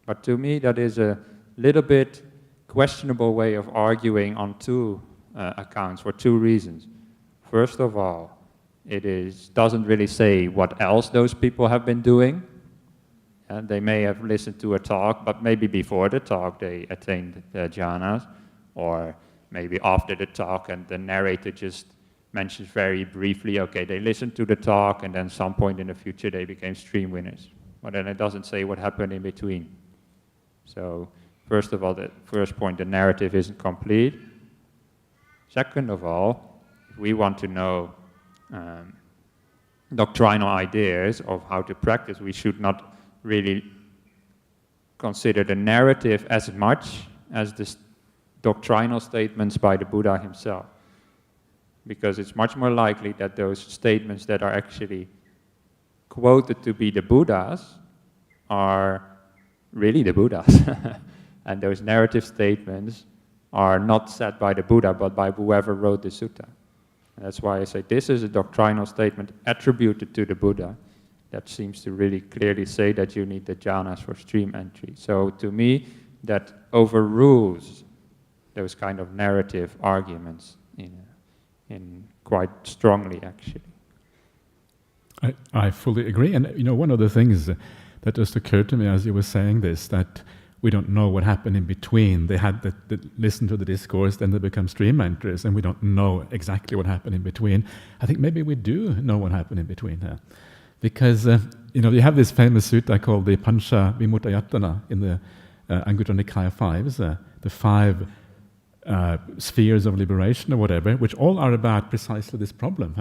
But to me, that is a little bit questionable way of arguing on two accounts for two reasons. First of all, doesn't really say what else those people have been doing. And they may have listened to a talk, but maybe before the talk they attained the jhanas, or maybe after the talk and the narrator just mentions very briefly, okay, they listened to the talk and then some point in the future they became stream winners. But then it doesn't say what happened in between. So first of all, the first point, the narrative isn't complete. Second of all, if we want to know doctrinal ideas of how to practice, we should not really consider the narrative as much as the doctrinal statements by the Buddha himself. Because it's much more likely that those statements that are actually quoted to be the Buddhas are really the Buddhas. And those narrative statements are not said by the Buddha, but by whoever wrote the sutta. And that's why I say this is a doctrinal statement attributed to the Buddha that seems to really clearly say that you need the jhanas for stream entry. So to me, that overrules those kind of narrative arguments in quite strongly, actually. I fully agree. And one of the things that just occurred to me as you were saying this, that we don't know what happened in between. They had to listen to the discourse, then they become stream enters, and we don't know exactly what happened in between. I think maybe we do know what happened in between here. Because, you have this famous sutta called the Pancha Vimuttayatana in the Anguttara Nikaya 5s, the 5 spheres of liberation or whatever, which all are about precisely this problem.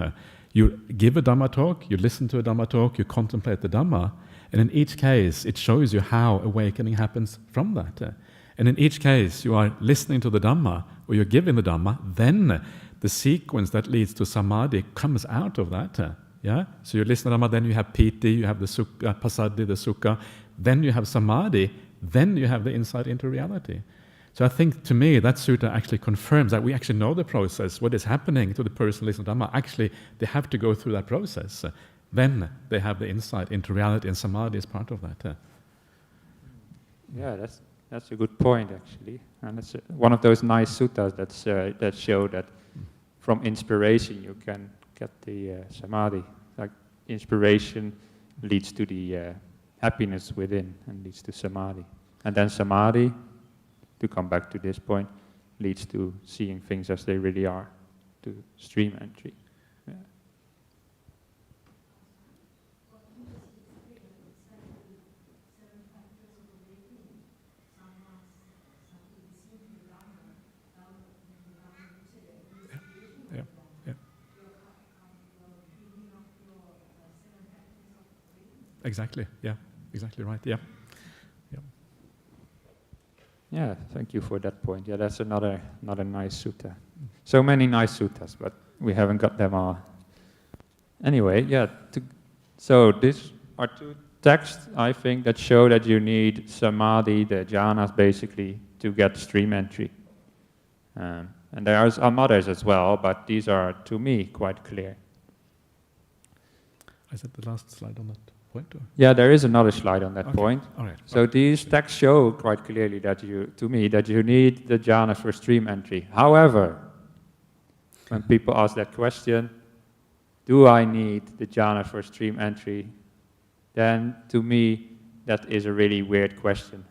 You give a Dhamma talk, you listen to a Dhamma talk, you contemplate the Dhamma, and in each case it shows you how awakening happens from that. And in each case you are listening to the Dhamma, or you're giving the Dhamma, then the sequence that leads to Samadhi comes out of that. Yeah? So you listen to Dhamma, then you have Piti, you have the sukha, Passaddhi, the Sukha, then you have Samadhi, then you have the insight into reality. So I think, to me, that sutta actually confirms that we actually know the process, what is happening to the person listening to Dhamma. Actually, they have to go through that process. Then they have the insight into reality, and Samadhi is part of that. Yeah, that's a good point, actually. And it's one of those nice suttas that show that from inspiration you can get the Samadhi. Like, inspiration leads to the happiness within and leads to Samadhi. And then Samadhi, to come back to this point, leads to seeing things as they really are, to stream entry. Yeah. Exactly, yeah, exactly right, yeah. Yeah, thank you for that point. Yeah, that's another nice sutta. So many nice suttas, but we haven't got them all. Anyway, yeah, so these are two texts, I think, that show that you need Samadhi, the jhanas, basically, to get stream entry. And there are some others as well, but these are, to me, quite clear. Is that the last slide on that point? Or? Yeah, there is another slide on that point. All right. So these texts show quite clearly that to me, that you need the jhanas for stream entry. However, when people ask that question, do I need the jhana for stream entry? Then, to me, that is a really weird question.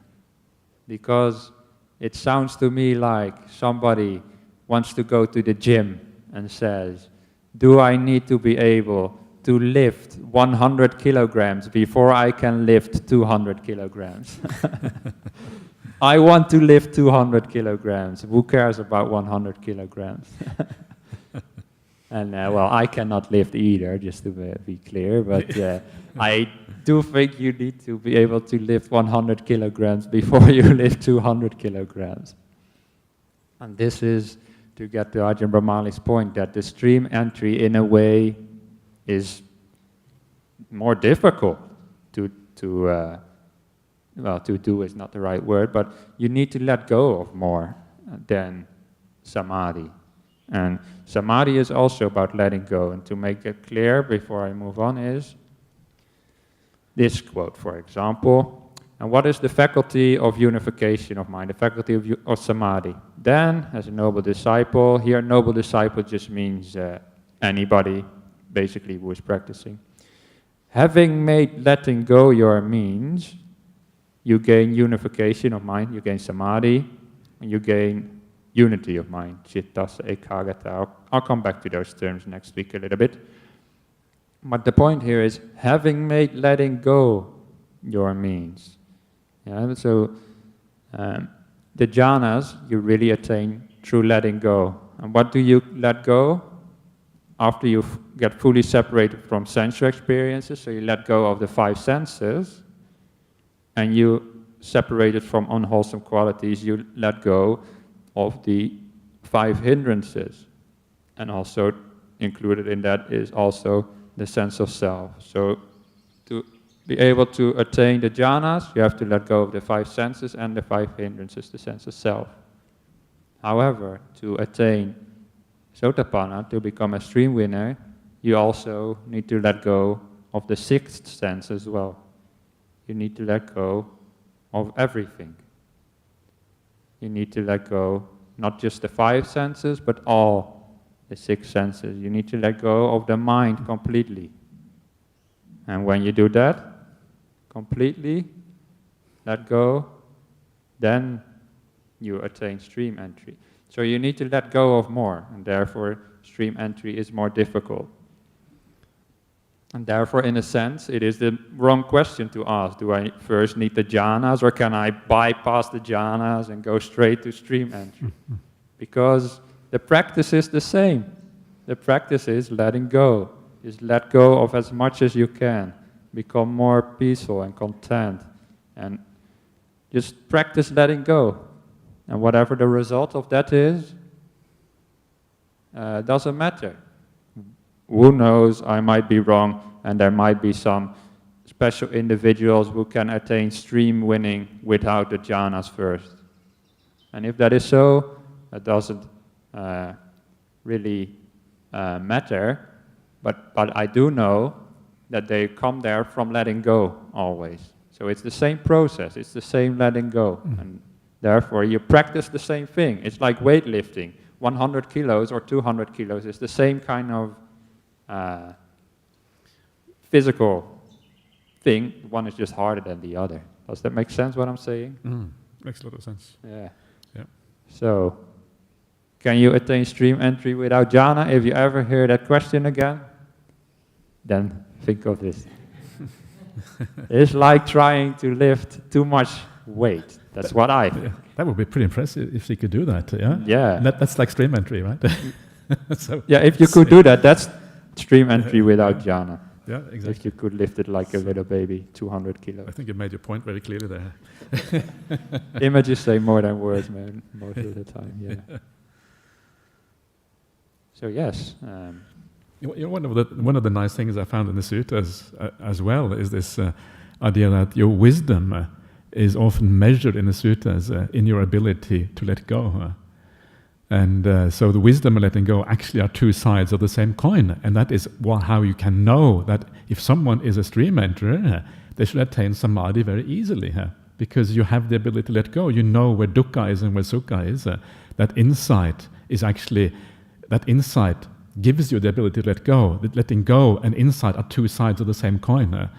Because it sounds to me like somebody wants to go to the gym and says, do I need to be able to lift 100 kilograms before I can lift 200 kilograms? I want to lift 200 kilograms. Who cares about 100 kilograms? And well, I cannot lift either, just to be clear, but I do think you need to be able to lift 100 kilograms before you lift 200 kilograms. And this is to get to Ajahn Brahmali's point that the stream entry, in a way, is more difficult to do is not the right word, but you need to let go of more than samadhi. And samadhi is also about letting go. And to make it clear before I move on is this quote, for example, And what is the faculty of unification of mind, the faculty of samadhi? Then, as a noble disciple, here noble disciple just means anybody, basically, who is practicing. Having made letting go your means, you gain unification of mind, you gain samadhi, and you gain unity of mind, cittasa ekaggata. I'll come back to those terms next week a little bit. But the point here is, having made letting go your means. Yeah, so the jhanas you really attain through letting go. And what do you let go? After you get fully separated from sensual experiences, so you let go of the 5 senses, and you separated from unwholesome qualities, you let go of the 5 hindrances. And also included in that is also the sense of self. So to be able to attain the jhanas, you have to let go of the 5 senses and the 5 hindrances, the sense of self. However, to attain Sotapanna, to become a stream winner, you also need to let go of the 6th sense as well. You need to let go of everything. You need to let go not just the 5 senses, but all the 6 senses. You need to let go of the mind completely. And when you do that, completely let go, then you attain stream entry. So you need to let go of more, and therefore stream entry is more difficult. And therefore, in a sense, it is the wrong question to ask. Do I first need the jhanas, or can I bypass the jhanas and go straight to stream entry? Because the practice is the same. The practice is letting go. Just let go of as much as you can. Become more peaceful and content. And just practice letting go. And whatever the result of that is, doesn't matter. Who knows, I might be wrong, and there might be some special individuals who can attain stream winning without the jhanas first. And if that is so, it doesn't really matter, but I do know that they come there from letting go always. So it's the same process, it's the same letting go. And therefore, you practice the same thing. It's like weightlifting. 100 kilos or 200 kilos is the same kind of physical thing. One is just harder than the other. Does that make sense, what I'm saying? Makes a lot of sense. Yeah. Yeah. So, can you attain stream entry without jhana? If you ever hear that question again, then think of this. It's like trying to lift too much weight. That's what I think. That would be pretty impressive if she could do that, yeah? Yeah. That's like stream entry, right? So yeah, if you could do that, that's stream entry without jhana. Yeah, exactly. If you could lift it like a little baby, 200 kilos. I think you made your point very clearly there. Images say more than words, man, most of the time, yeah. So yes. One of the nice things I found in the suttas as well is this idea that your wisdom is often measured in the suttas in your ability to let go. And so the wisdom and letting go actually are 2 sides of the same coin. And that is how you can know that if someone is a stream enterer, they should attain samadhi very easily. Because you have the ability to let go. You know where dukkha is and where sukha is. That insight is actually, that insight gives you the ability to let go. That letting go and insight are 2 sides of the same coin.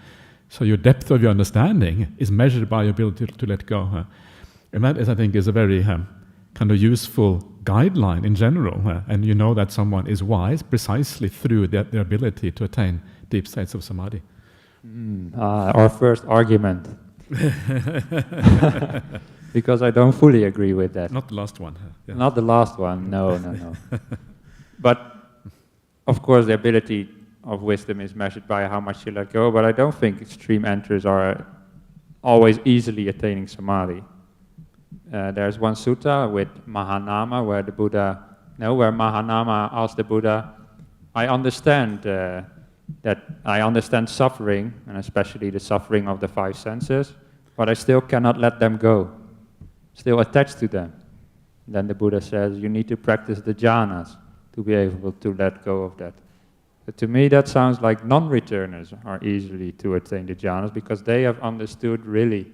So your depth of your understanding is measured by your ability to let go. And that is, I think, is a very kind of useful guideline in general. And you know that someone is wise precisely through their ability to attain deep states of samadhi. Our first argument. Because I don't fully agree with that. Not the last one. Yeah. Not the last one, no. But, of course, the ability of wisdom is measured by how much you let go, but I don't think stream enters are always easily attaining samadhi. There's one sutta with Mahanama where where Mahanama asked the Buddha, I understand I understand suffering, and especially the suffering of the 5 senses, but I still cannot let them go, still attached to them. Then the Buddha says, you need to practice the jhanas to be able to let go of that. But to me, that sounds like non-returners are easily to attain the jhanas because they have understood really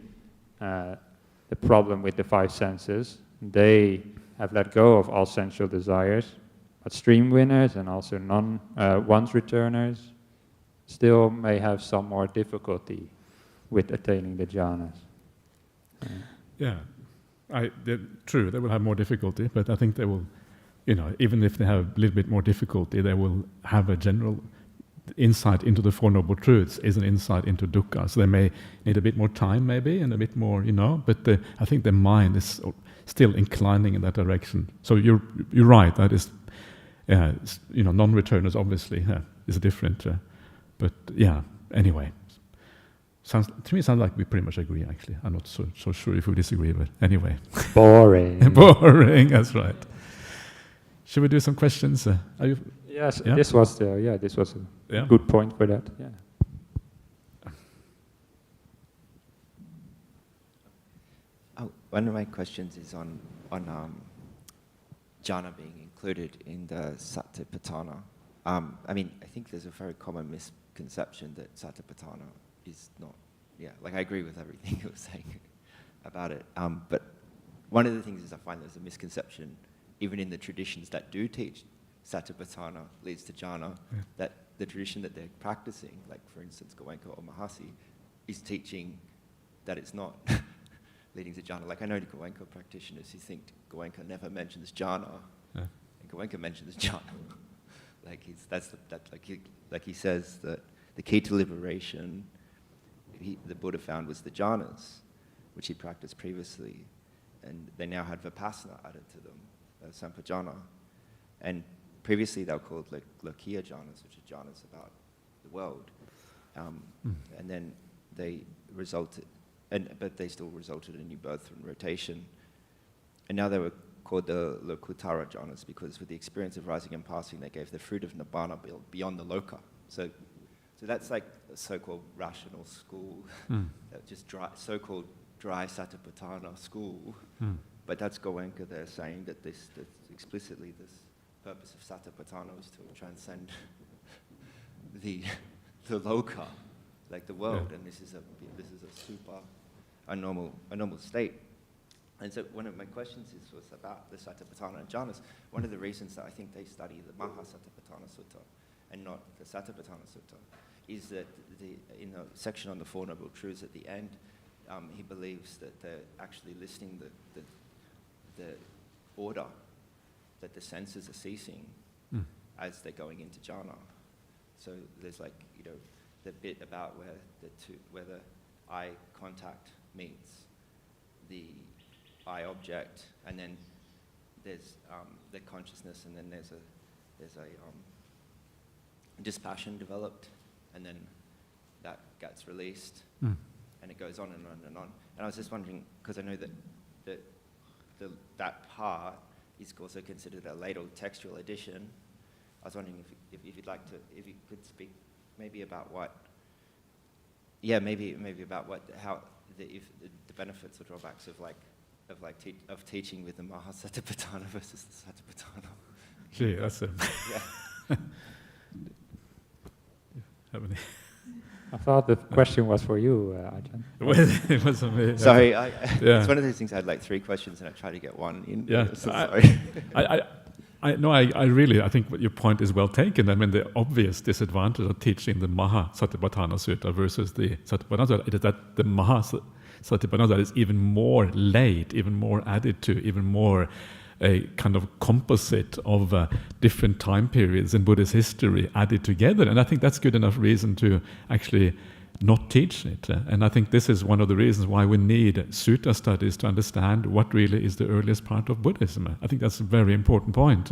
the problem with the five senses. They have let go of all sensual desires, but stream winners and also once returners still may have some more difficulty with attaining the jhanas. Yeah, true, they will have more difficulty, but I think they will, even if they have a little bit more difficulty, they will have a general insight into the Four Noble Truths is an insight into dukkha. So they may need a bit more time maybe and a bit more, but I think their mind is still inclining in that direction. So you're right, that is, non-returners obviously is different. But yeah, anyway. To me it sounds like we pretty much agree actually. I'm not so sure if we disagree, but anyway. Boring. Boring, that's right. Should we do some questions? Are you? Yes, yeah? this was a good point for that. Yeah. Oh, one of my questions is on jhana being included in the satipatthana. I think there's a very common misconception that satipatthana is not. Yeah, like I agree with everything you were saying about it. But one of the things is I find there's a misconception, even in the traditions that do teach satipatthana leads to jhana, that the tradition that they're practicing, like for instance Goenka or Mahasi, is teaching that it's not leading to jhana. Like I know the Goenka practitioners who think Goenka never mentions jhana, and Goenka mentions jhana. Like he says that the key to liberation the Buddha found was the jhanas, which he practiced previously, and they now had vipassana added to them, sampajana. And previously they were called lokiya jhanas, which are jhanas about the world. And then they resulted, but they still resulted in new birth and rotation. And now they were called the lokutara jhanas because with the experience of rising and passing, they gave the fruit of nibbana beyond the loka. So that's like a so-called rational school, just so-called dry satipatthana school. But that's Goenka there saying that explicitly this purpose of satipatthana is to transcend the loka, like the world, and this is a super normal state. And so one of my questions was about the satipatthana and jhanas. One of the reasons that I think they study the Mahasatipatthana Sutta and not the Satipatthana Sutta is that in the section on the Four Noble Truths at the end, he believes that they're actually listing the order that the senses are ceasing as they're going into jhana. So there's the bit about where the eye contact meets the eye object, and then there's the consciousness, and then there's a dispassion developed, and then that gets released, and it goes on and on and on. And I was just wondering, because I know that part is also considered a later textual addition. I was wondering if you could speak maybe about how the benefits or drawbacks of teaching with the Mahasatipatthana versus the Satipatthana. Gee, that's a... Yeah. I thought the question was for you, Ajahn. It was for me. Sorry, it's one of those things I had like 3 questions and I tried to get one in. Yeah, so sorry. I think what your point is well taken. I mean, the obvious disadvantage of teaching the Mahasatipatthana Sutta versus the Satipatthana Sutta is that the Mahasatipatthana Sutta is even more laid, even more added to, even more a kind of composite of different time periods in Buddhist history added together. And I think that's good enough reason to actually not teach it. And I think this is one of the reasons why we need sutta studies to understand what really is the earliest part of Buddhism. I think that's a very important point.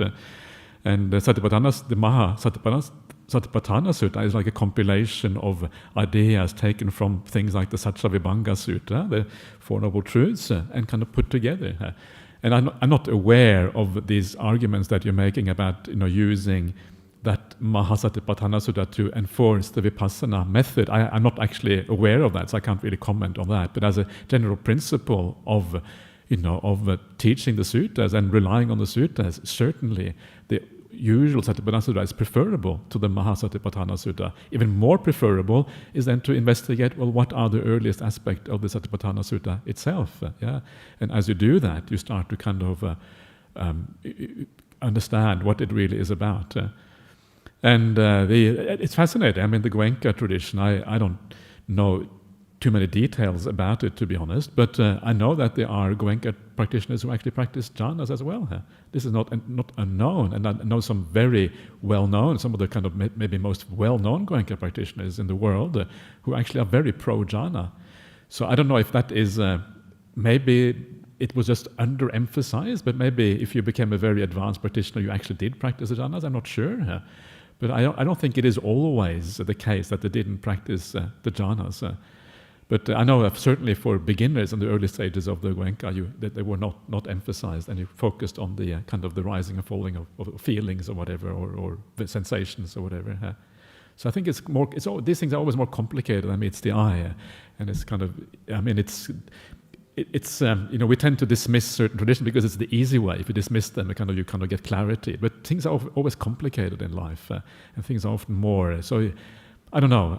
And the Mahasatipatthana Sutta is like a compilation of ideas taken from things like the Saccavibhanga Sutta, the Four Noble Truths, and kind of put together. And I'm not aware of these arguments that you're making about using that Mahasatipatthana Sutta to enforce the Vipassana method. I'm not actually aware of that, so I can't really comment on that. But as a general principle of teaching the suttas and relying on the suttas, certainly the usual Satipatthana Sutta is preferable to the Mahasatipatthana Sutta. Even more preferable is then to investigate, well, what are the earliest aspects of the Satipatthana Sutta itself? And as you do that, you start to kind of understand what it really is about. It's fascinating. I mean, the Goenka tradition, I don't know too many details about it, to be honest, but I know that there are Goenka practitioners who actually practice jhanas as well. This is not unknown, and I know some very well-known, some of the kind of maybe most well-known Goenka practitioners in the world who actually are very pro-jhana. So I don't know if that is, maybe it was just underemphasized, but maybe if you became a very advanced practitioner, you actually did practice the jhanas. I'm not sure. But I don't think it is always the case that they didn't practice the jhanas. But I know certainly for beginners in the early stages of the Goenka, that they were not emphasized, and you focused on the kind of the rising and falling of feelings or whatever, or the sensations or whatever. So I think these things are always more complicated than meets the eye, and it's kind of, I mean, it's we tend to dismiss certain traditions because it's the easy way. If you dismiss them, you kind of get clarity. But things are always complicated in life, and things are often more. So I don't know.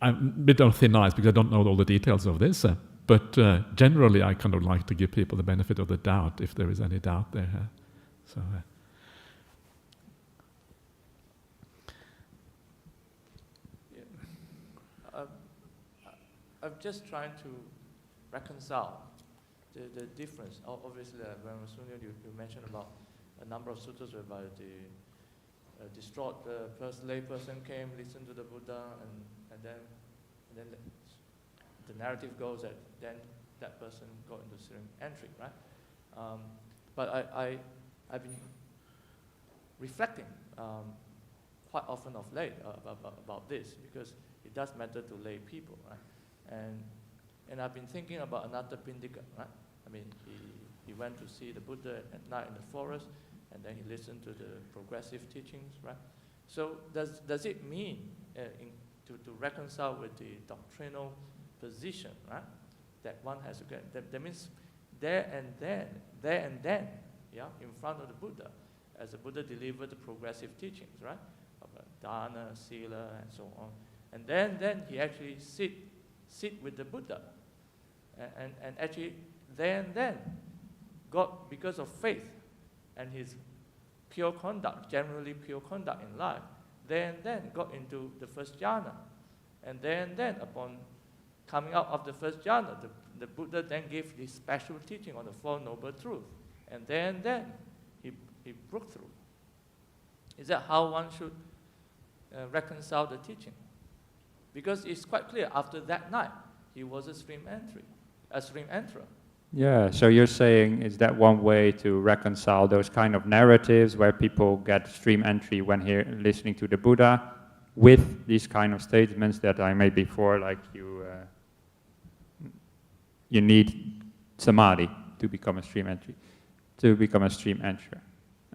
I'm a bit on thin ice because I don't know all the details of this. But generally, I kind of like to give people the benefit of the doubt if there is any doubt there. So. I'm just trying to reconcile the difference. Obviously, when Sunyo, you mentioned about a number of suttas whereby the distraught first lay person came, listened to the Buddha, and then the narrative goes that then that person got into stream entry, right? But I've been reflecting quite often of late about this, because it does matter to lay people, right? And I've been thinking about another Pindika, right? I mean, he went to see the Buddha at night in the forest, and then he listened to the progressive teachings, right? So does it mean to reconcile with the doctrinal position, right? That one has to get, that means there and then, yeah, in front of the Buddha, as the Buddha delivered the progressive teachings, right? About dana, sila, and so on. And then he actually sit with the Buddha, and actually there and then, God, because of faith and his pure conduct, generally pure conduct in life, then got into the first jhana. And then upon coming out of the first jhana, the Buddha then gave this special teaching on the Four Noble Truths. And then he broke through. Is that how one should reconcile the teaching? Because it's quite clear, after that night, he was a stream enterer. Yeah, so you're saying, is that one way to reconcile those kind of narratives where people get stream entry when listening to the Buddha with these kind of statements that I made before, like you need samadhi to become a stream enterer.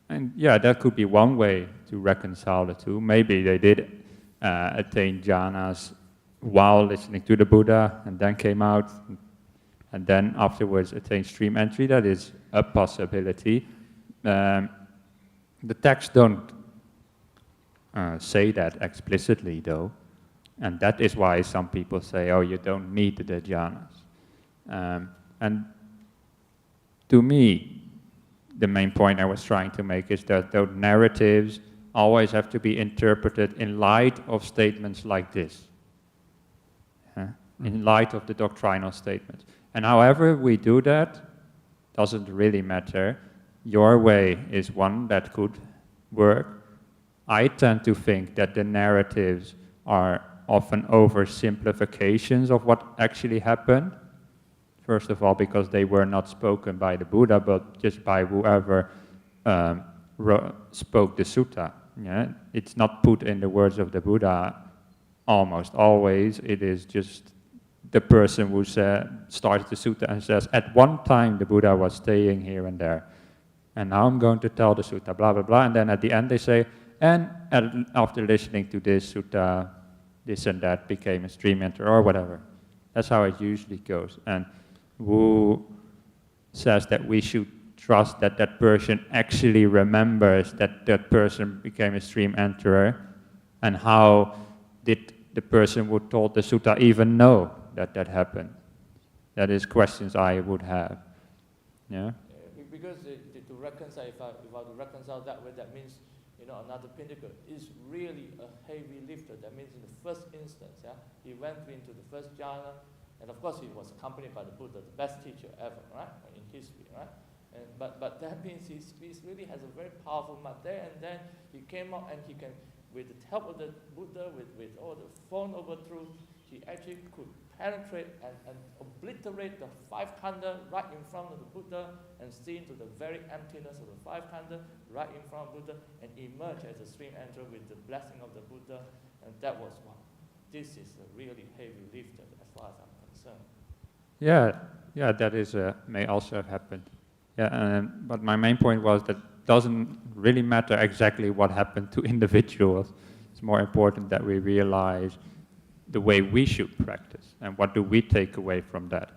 And yeah, that could be one way to reconcile the two. Maybe they did attain jhanas while listening to the Buddha and then came out and then afterwards attain stream entry. That is a possibility. The texts don't say that explicitly, though, and that is why some people say, oh, you don't need the jhanas. And to me, the main point I was trying to make is that those narratives always have to be interpreted in light of statements like this, in light of the doctrinal statements. And however we do that, doesn't really matter. Your way is one that could work. I tend to think that the narratives are often oversimplifications of what actually happened. First of all, because they were not spoken by the Buddha, but just by whoever spoke the sutta. Yeah? It's not put in the words of the Buddha almost always. It is just the person who started the sutta and says, at one time the Buddha was staying here and there, and now I'm going to tell the sutta, blah, blah, blah. And then at the end they say, and after listening to this sutta, this and that became a stream enterer or whatever. That's how it usually goes. And Wu says that we should trust that that person actually remembers that that person became a stream enterer, and how did the person who told the sutta even know that that happened? That is questions I would have. Yeah. Because to reconcile, if I were to reconcile that way, that means, another pinnacle is really a heavy lifter. That means in the first instance, he went into the first jhana, and of course he was accompanied by the Buddha, the best teacher ever, right, in history, right? But that means he really has a very powerful mind there, and then he came out and he can, with the help of the Buddha, with all the Four Noble Truths, he actually could penetrate and obliterate the five khandha right in front of the Buddha and see into the very emptiness of the five khandha right in front of Buddha and emerge as a stream enterer with the blessing of the Buddha. And that was one. This is a really heavy lifter as far as I'm concerned. Yeah, that is may also have happened. Yeah, but my main point was that doesn't really matter exactly what happened to individuals. It's more important that we realize the way we should practice and what do we take away from that.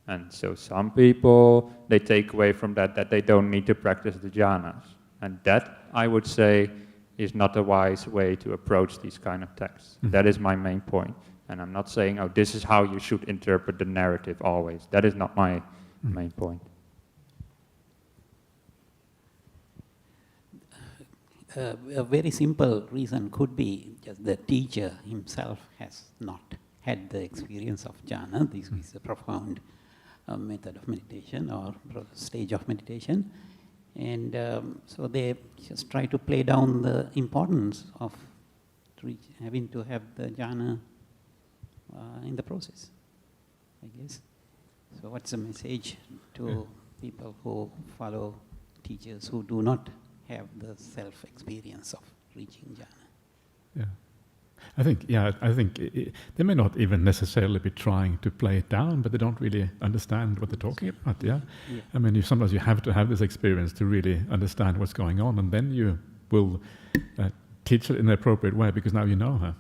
And so some people, they take away from that they don't need to practice the jhanas. And that, I would say, is not a wise way to approach these kind of texts. That is my main point. And I'm not saying, oh, this is how you should interpret the narrative always. That is not my main point. A very simple reason could be just the teacher himself has not had the experience of jhana. This is a profound method of meditation or stage of meditation. And so they just try to play down the importance of having to have the jhana in the process, I guess. So what's the message to people who follow teachers who do not have the self-experience of reaching jhana? I think they may not even necessarily be trying to play it down, but they don't really understand what they're talking about. Yeah. I mean, sometimes you have to have this experience to really understand what's going on, and then you will teach it in the appropriate way because now you know her.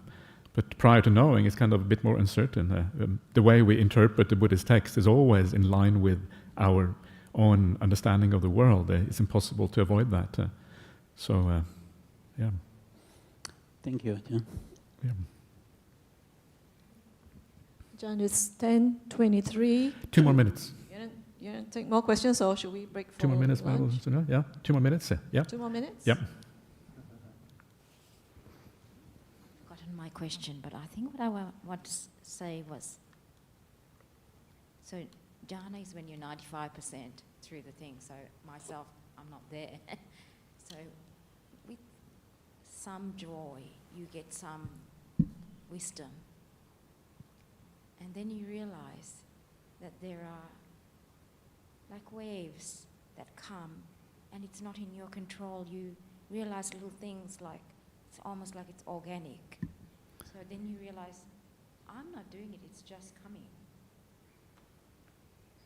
But prior to knowing, it's kind of a bit more uncertain. The way we interpret the Buddhist text is always in line with our own understanding of the world. It's impossible to avoid that. Yeah. Thank you, Ajahn. Yeah. John, it's 10:23. 2 more minutes. You don't take more questions, or should we break for 2 more minutes, lunch? yeah. 2 more minutes, yeah. 2 more minutes? Yep. Forgotten my question, but I think what I want to say was, so jhana is when you're 95% through the thing. So myself, I'm not there. So with some joy, you get some wisdom. And then you realize that there are like waves that come, and it's not in your control. You realize little things like, it's almost like it's organic. So then you realize, I'm not doing it, it's just coming.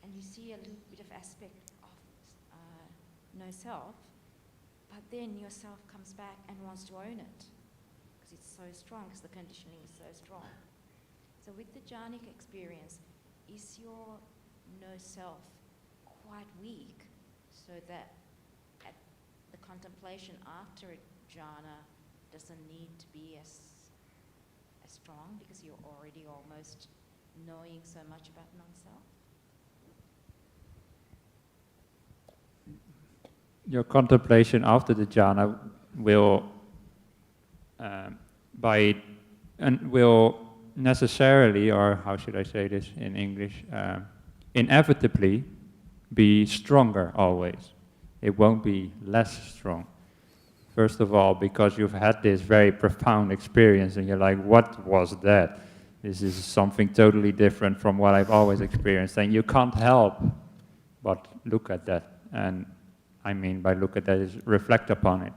And you see a little bit of aspect of no self, but then yourself comes back and wants to own it, because it's so strong, because the conditioning is so strong. So with the jhanic experience, is your no self quite weak, so that at the contemplation after a jhana doesn't need to be as strong, because you're already almost knowing so much about non-self? Your contemplation after the jhana will will necessarily, or how should I say this in English, inevitably be stronger always. It won't be less strong. First of all, because you've had this very profound experience and you're like, what was that? This is something totally different from what I've always experienced, and you can't help but look at that. And I mean by look at that is reflect upon it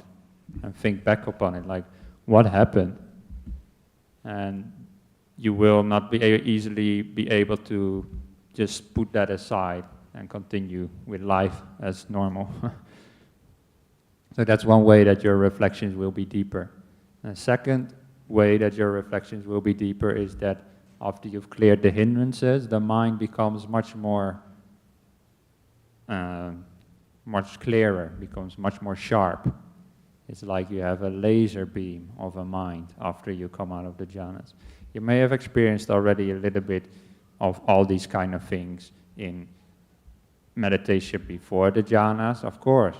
and think back upon it, like, what happened? And you will not be easily be able to just put that aside and continue with life as normal. So that's one way that your reflections will be deeper. And the second way that your reflections will be deeper is that after you've cleared the hindrances, the mind becomes much more much clearer, becomes much more sharp. It's like you have a laser beam of a mind after you come out of the jhanas. You may have experienced already a little bit of all these kind of things in meditation before the jhanas, of course.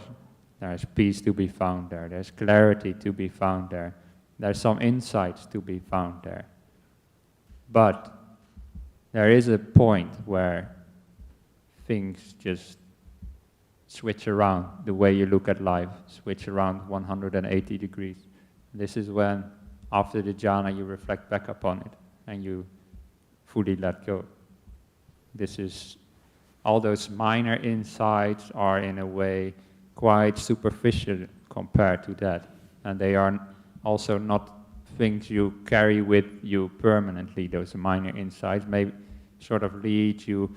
There's peace to be found there. There's clarity to be found there. There's some insights to be found there. But there is a point where things just switch around, the way you look at life, switch around 180 degrees. This is when, after the jhana, you reflect back upon it and you fully let go. This is, all those minor insights are in a way quite superficial compared to that. And they are also not things you carry with you permanently. Those minor insights may sort of lead you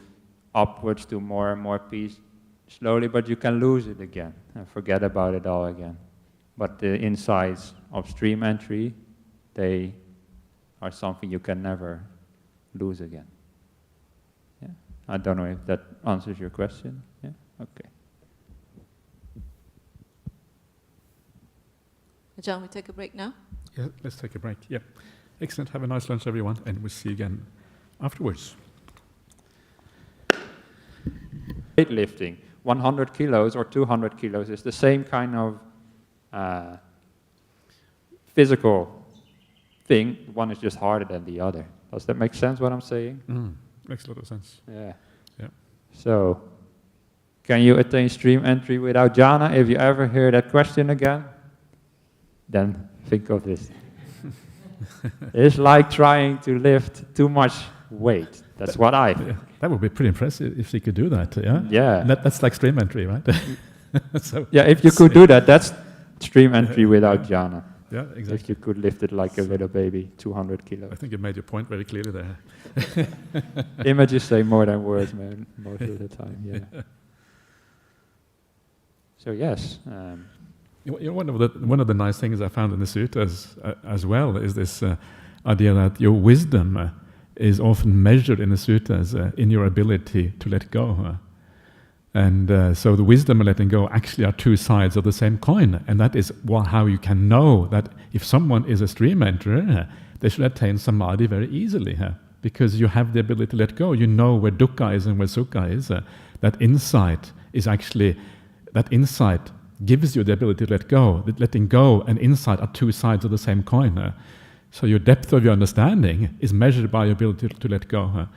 upwards to more and more peace slowly, but you can lose it again and forget about it all again. But the insights of stream entry, they are something you can never lose again. Yeah? I don't know if that answers your question. Yeah? Okay. Ajahn, we take a break now? Yeah, let's take a break. Yeah. Excellent. Have a nice lunch, everyone, and we'll see you again afterwards. Weightlifting, 100 kilos or 200 kilos is the same kind of physical thing. One is just harder than the other. Does that make sense, what I'm saying? Makes a lot of sense. Yeah. Yeah. So, can you attain stream entry without jhana? If you ever hear that question again, then think of this. It's like trying to lift too much weight. That's what I think. That would be pretty impressive if she could do that, yeah? Yeah. That's like stream entry, right? So yeah, if you could do that, that's stream entry without jhana. Yeah, exactly. If you could lift it like a little baby, 200 kilos. I think you made your point very clearly there. Images say more than words, man, most of the time, yeah. So yes. One of the nice things I found in the suttas as well is this idea that your wisdom is often measured in the suttas in your ability to let go. And so the wisdom and letting go actually are two sides of the same coin. And that is how you can know that if someone is a stream enterer, they should attain samadhi very easily. Because you have the ability to let go. You know where dukkha is and where sukha is. That insight is actually, that insight gives you the ability to let go. That letting go and insight are two sides of the same coin. So your depth of your understanding is measured by your ability to let go.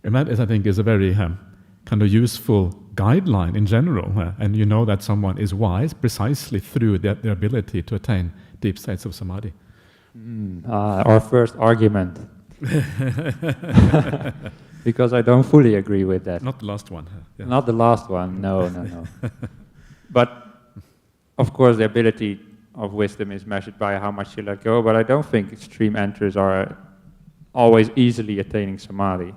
And that is, I think, is a very kind of useful guideline in general. And you know that someone is wise precisely through their ability to attain deep states of samadhi. Our first argument. Because I don't fully agree with that. Not the last one. Yeah. Not the last one, no. But, of course, the ability of wisdom is measured by how much you let go, but I don't think extreme enterers are always easily attaining samadhi.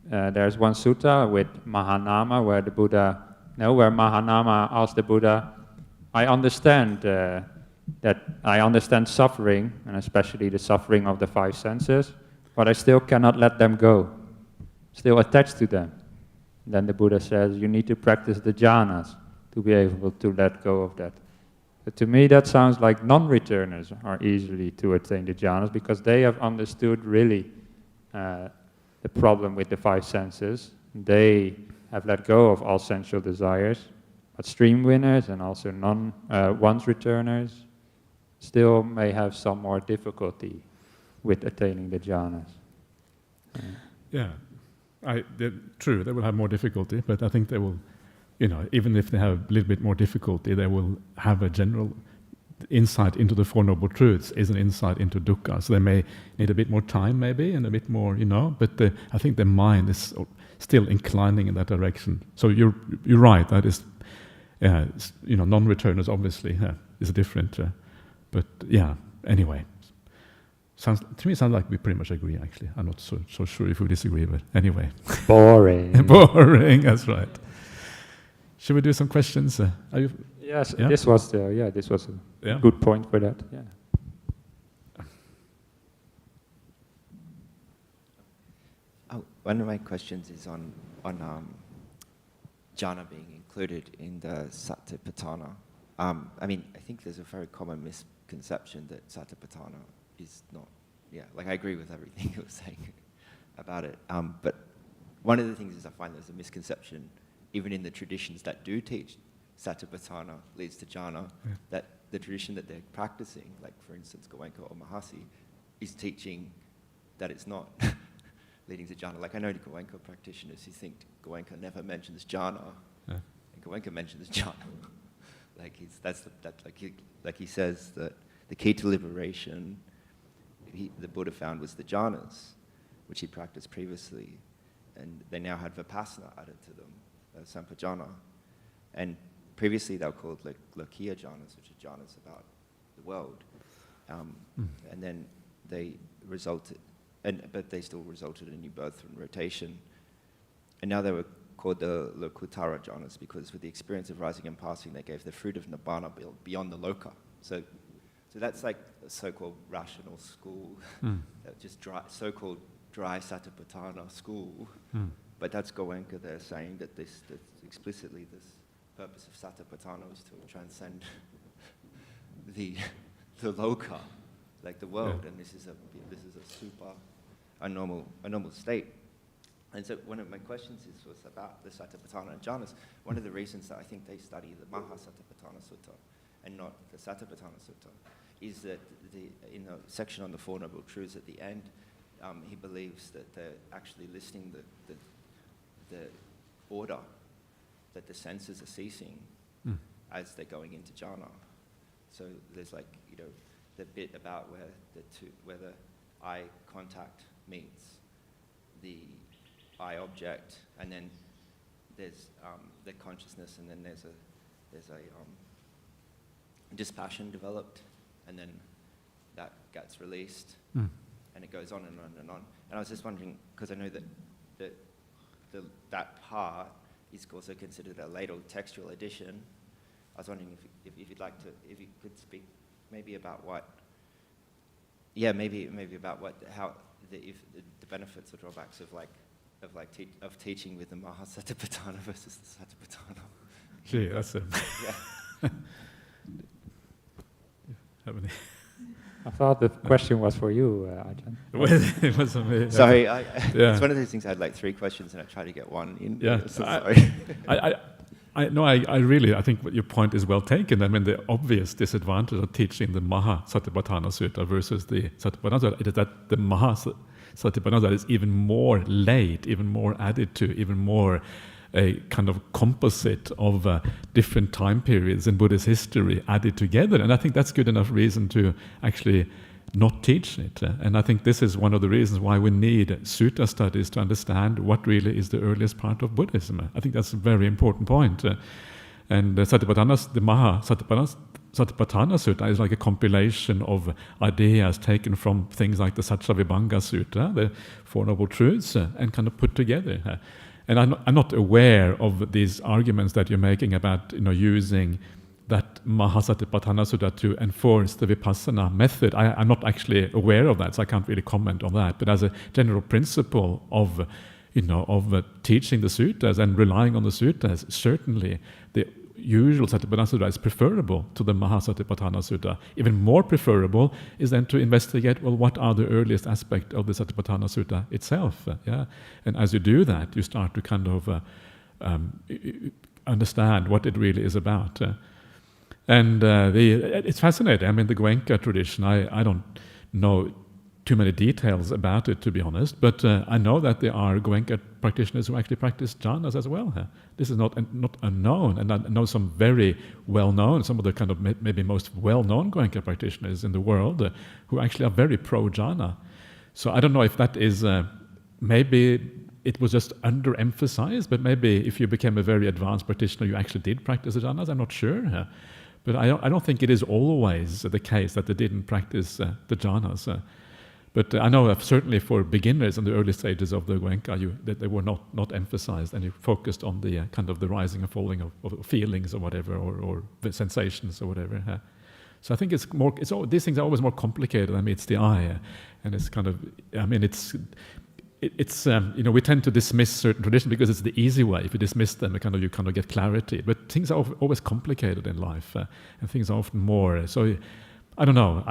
There's one sutta with Mahanama where where Mahanama asked the Buddha, I understand I understand suffering, and especially the suffering of the five senses, but I still cannot let them go, still attached to them. Then the Buddha says, you need to practice the jhanas to be able to let go of that. But to me, that sounds like non-returners are easily to attain the jhanas because they have understood really the problem with the five senses. They have let go of all sensual desires. But stream winners and also once returners still may have some more difficulty with attaining the jhanas. Yeah, true, they will have more difficulty, but I think they will, even if they have a little bit more difficulty, they will have a general insight into the Four Noble Truths is an insight into dukkha. So they may need a bit more time maybe and a bit more, but I think their mind is still inclining in that direction. So you're right, that is, non-returners obviously is different. But yeah, anyway. To me it sounds like we pretty much agree actually. I'm not so sure if we disagree, but anyway. Boring. Boring, that's right. Should we do some questions? Are you? Yes, yeah? this was a good point for that. Yeah. One of my questions is on jhana being included in the satipatthana. I mean, I think there's a very common misconception that satipatthana is not, like I agree with everything you were saying about it. But one of the things is I find there's a misconception, even in the traditions that do teach satipatthana leads to jhana, that the tradition that they're practicing, like for instance Goenka or Mahasi, is teaching that it's not leading to jhana. Like I know the Goenka practitioners who think Goenka never mentions jhana, and Goenka mentions jhana. Like he says that the key to liberation the Buddha found was the jhanas, which he practiced previously, and they now had vipassana added to them, sampajana. And previously they were called lokiya jhanas, which are jhanas about the world. And then they resulted, but they still resulted in new birth and rotation. And now they were called the Lokutara jhanas because with the experience of rising and passing, they gave the fruit of nibbana beyond the loka. So that's like a so-called rational school, just so-called dry satipatthana school. But that's Goenka there saying that that explicitly this purpose of satipatthana is to transcend the loka, like the world, and this is a super normal state. And so one of my questions was about the Satipatthana and jhanas. One of the reasons that I think they study the Mahasatipatthana Sutta and not the Satipatthana Sutta is that in the section on the Four Noble Truths at the end, he believes that they're actually listing the order that the senses are ceasing as they're going into jhana. So there's the bit about where the eye contact meets the eye object, and then there's the consciousness, and then there's a dispassion developed, and then that gets released, and it goes on and on and on. And I was just wondering, because I know that part is also considered a later textual addition. I was wondering if you could speak maybe about how the benefits or drawbacks of teaching with the Mahasatipatthana versus the Satipatthana. Gee, that's a... Yeah. I thought the question was for you, Ajahn. It was me. Sorry, it's one of those things I had 3 questions and I tried to get one in. Yeah, So sorry. I think your point is well taken. I mean, the obvious disadvantage of teaching the Mahasatipatthana Sutta versus the Satipatthana Sutta is that the Mahasatipatthana Sutta is even more laid, even more added to, even more a kind of composite of different time periods in Buddhist history added together. And I think that's good enough reason to actually not teach it. And I think this is one of the reasons why we need sutta studies to understand what really is the earliest part of Buddhism. I think that's a very important point. And the Mahasatipatthana Sutta is like a compilation of ideas taken from things like the Saccavibhanga Sutta, the Four Noble Truths, and kind of put together. And I'm not aware of these arguments that you're making about using that Mahasatipatthana Sutta to enforce the Vipassana method. I'm not actually aware of that, so I can't really comment on that. But as a general principle of teaching the suttas and relying on the suttas, certainly the usual Satipatthana Sutta is preferable to the Mahasatipatthana Sutta. Even more preferable is then to investigate, what are the earliest aspects of the Satipatthana Sutta itself? And as you do that, you start to kind of understand what it really is about. And it's fascinating. I mean, the Goenka tradition, I don't know too many details about it, to be honest, but I know that there are Goenka practitioners who actually practice jhanas as well. This is not unknown, and I know some very well-known, some of the kind of maybe most well-known Goenka practitioners in the world who actually are very pro-jhana. So I don't know if that is, maybe it was just underemphasized, but maybe if you became a very advanced practitioner, you actually did practice the jhanas. I'm not sure. But I don't think it is always the case that they didn't practice the jhanas. But I know certainly for beginners in the early stages of the Goenka, that they were not emphasized, and you focused on the kind of the rising and falling of feelings or whatever, or the sensations or whatever. So I think these things are always more complicated than meets the eye, and it's kind of, it's we tend to dismiss certain traditions because it's the easy way. If you dismiss them, you kind of get clarity. But things are always complicated in life, and things are often more. So I don't know.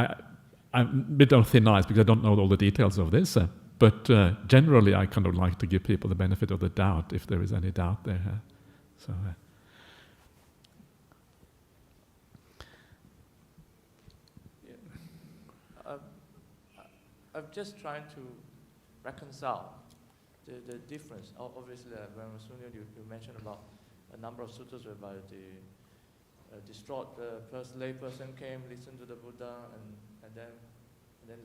I'm a bit on thin ice because I don't know all the details of this. But generally, I kind of like to give people the benefit of the doubt if there is any doubt there. So. I'm just trying to reconcile the difference. Obviously, when Sunyo, you mentioned about a number of suttas whereby the distraught first lay person came, listened to the Buddha, and then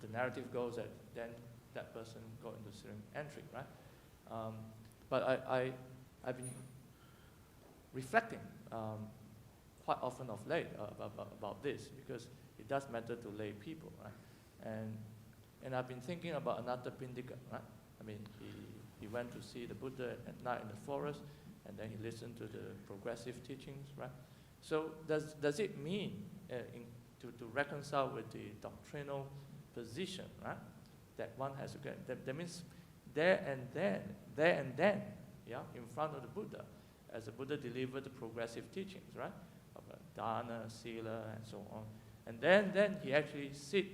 the narrative goes that then that person got into stream entry, right? But I've been reflecting quite often of late about this, because it does matter to lay people, right? And I've been thinking about another Pindika, right? I mean, he went to see the Buddha at night in the forest, and then he listened to the progressive teachings, right? So does it mean to reconcile with the doctrinal position, right? That one has to get, that means there and then, yeah, in front of the Buddha, as the Buddha delivered the progressive teachings, right? About jhāna, sila, and so on. And then he actually sit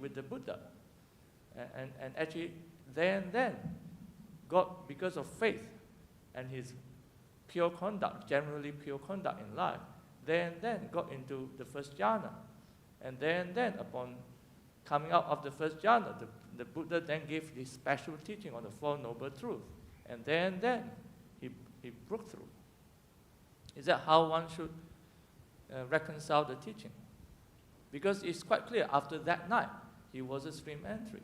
with the Buddha, and actually then got, because of faith and his pure conduct, generally pure conduct in life, then got into the first jhana, and then upon coming out of the first jhana, the Buddha then gave his special teaching on the Four Noble Truths, and then he broke through. Is that how one should reconcile the teaching? Because it's quite clear, after that night, he was a stream enterer.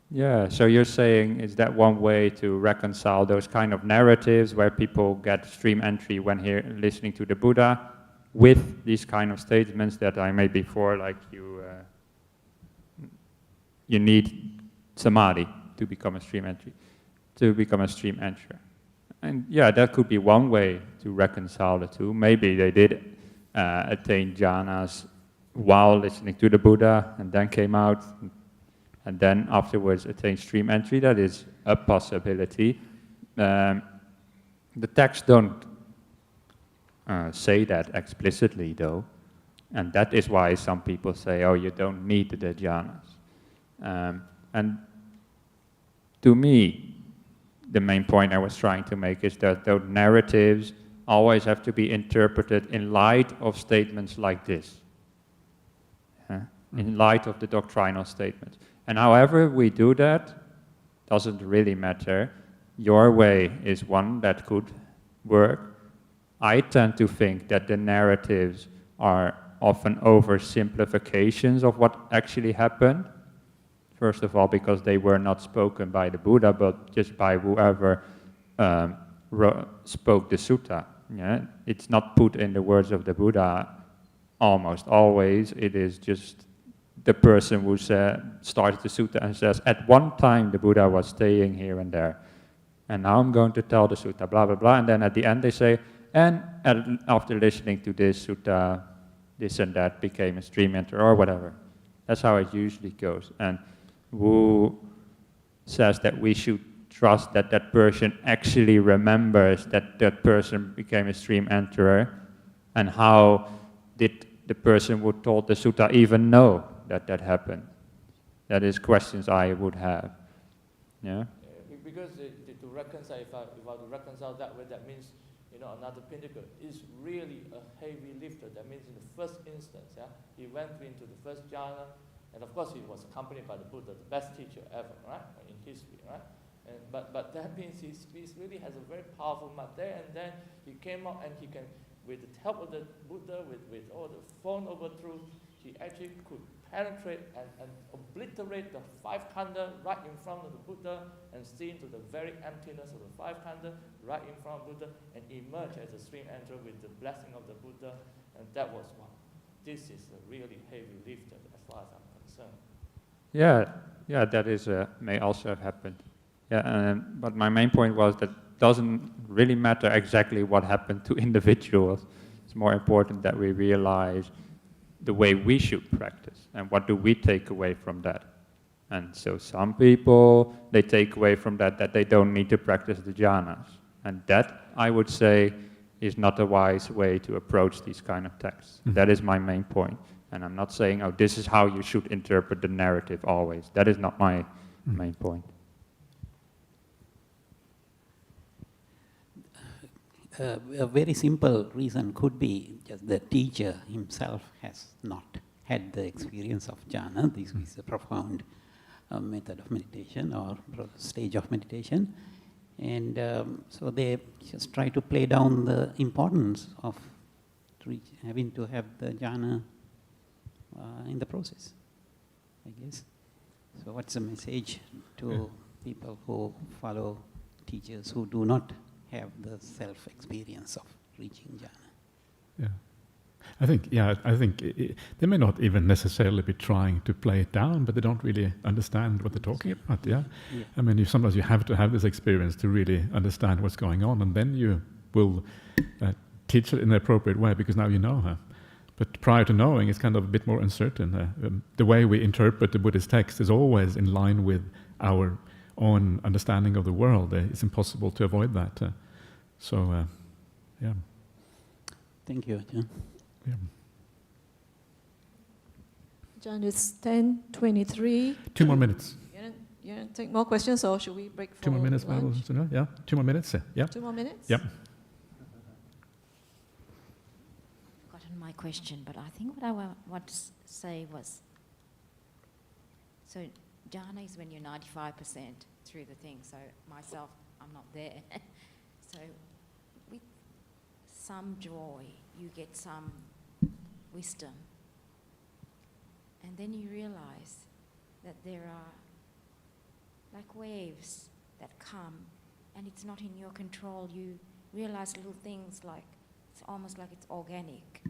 Yeah, so you're saying, is that one way to reconcile those kind of narratives where people get stream entry when listening to the Buddha with these kind of statements that I made before, like you need samadhi to become a stream enterer. And yeah, that could be one way to reconcile the two. Maybe they did attain jhanas while listening to the Buddha, and then came out, and then afterwards attain stream entry. That is a possibility. The texts don't say that explicitly, though, and that is why some people say, oh, you don't need the jhanas. And to me, the main point I was trying to make is that those narratives always have to be interpreted in light of statements like this, in light of the doctrinal statements. And however we do that, doesn't really matter. Your way is one that could work. I tend to think that the narratives are often oversimplifications of what actually happened. First of all, because they were not spoken by the Buddha, but just by whoever spoke the sutta. Yeah? It's not put in the words of the Buddha almost always. It is just the person who started the sutta and says, at one time the Buddha was staying here and there, and now I'm going to tell the sutta, blah, blah, blah. And then at the end they say, and after listening to this sutta, this and that became a stream enterer or whatever. That's how it usually goes. And Wu says that we should trust that that person actually remembers that that person became a stream enterer, and how did the person who told the sutta even know that that happened? That is questions I would have. Yeah? Because to reconcile, if I were to reconcile that way, that means, another Pindika is really a heavy lifter. That means in the first instance, yeah, he went into the first jhana, and of course he was accompanied by the Buddha, the best teacher ever, right, in history, right? But that means he really has a very powerful mind there, and then he came out and he can, with the help of the Buddha, with all the Four Noble Truths, he actually could penetrate and obliterate the five khandha right in front of the Buddha, and see into the very emptiness of the five khandha right in front of Buddha, and emerge as a stream enterer with the blessing of the Buddha. And that was one. This is a really heavy lifter as far as I'm concerned. Yeah, that is may also have happened. Yeah, but my main point was that it doesn't really matter exactly what happened to individuals. It's more important that we realize the way we should practice, and what do we take away from that. And so some people, they take away from that they don't need to practice the jhanas. And that, I would say, is not a wise way to approach these kind of texts. That is my main point. And I'm not saying, oh, this is how you should interpret the narrative always. That is not my main point. A very simple reason could be just the teacher himself has not had the experience of jhana. This is a profound method of meditation or stage of meditation. And so they just try to play down the importance of having to have the jhana in the process, I guess. So what's the message to people who follow teachers who do not have the self-experience of reaching jhana? Yeah. I think they may not even necessarily be trying to play it down, but they don't really understand what they're talking about. Yeah, Yeah. I mean, sometimes you have to have this experience to really understand what's going on, and then you will teach it in an appropriate way because now you know her. But prior to knowing, it's kind of a bit more uncertain. The way we interpret the Buddhist text is always in line with our own understanding of the world. It's impossible to avoid that. Yeah. Thank you, Ajahn. Yeah. John, it's 10:23. 2 more minutes. You don't take more questions, or should we break for 2 more minutes, lunch? yeah. 2 more minutes. Yeah. 2 more minutes? Yep. Forgotten my question, but I think what I want to say was, so jhana is when you're 95% through the thing. So myself, I'm not there. So with some joy, you get some wisdom. And then you realize that there are like waves that come, and it's not in your control. You realize little things like, it's almost like it's organic.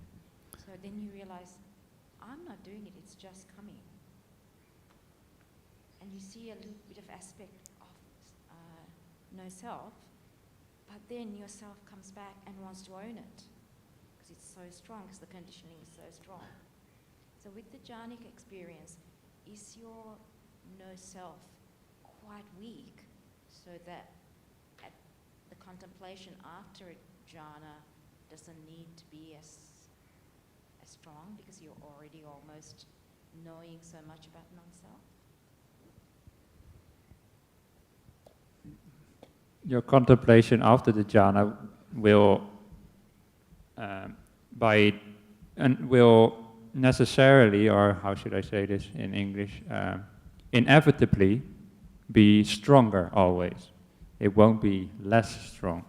So then you realize, I'm not doing it, it's just coming. And you see a little bit of aspect of no self, but then yourself comes back and wants to own it, because it's so strong, because the conditioning is so strong. So with the jhanic experience, is your no self quite weak, so that at the contemplation after a jhana doesn't need to be as strong, because you're already almost knowing so much about non-self? Your contemplation after the jhana will will necessarily, or how should I say this in English, inevitably be stronger always. It won't be less strong.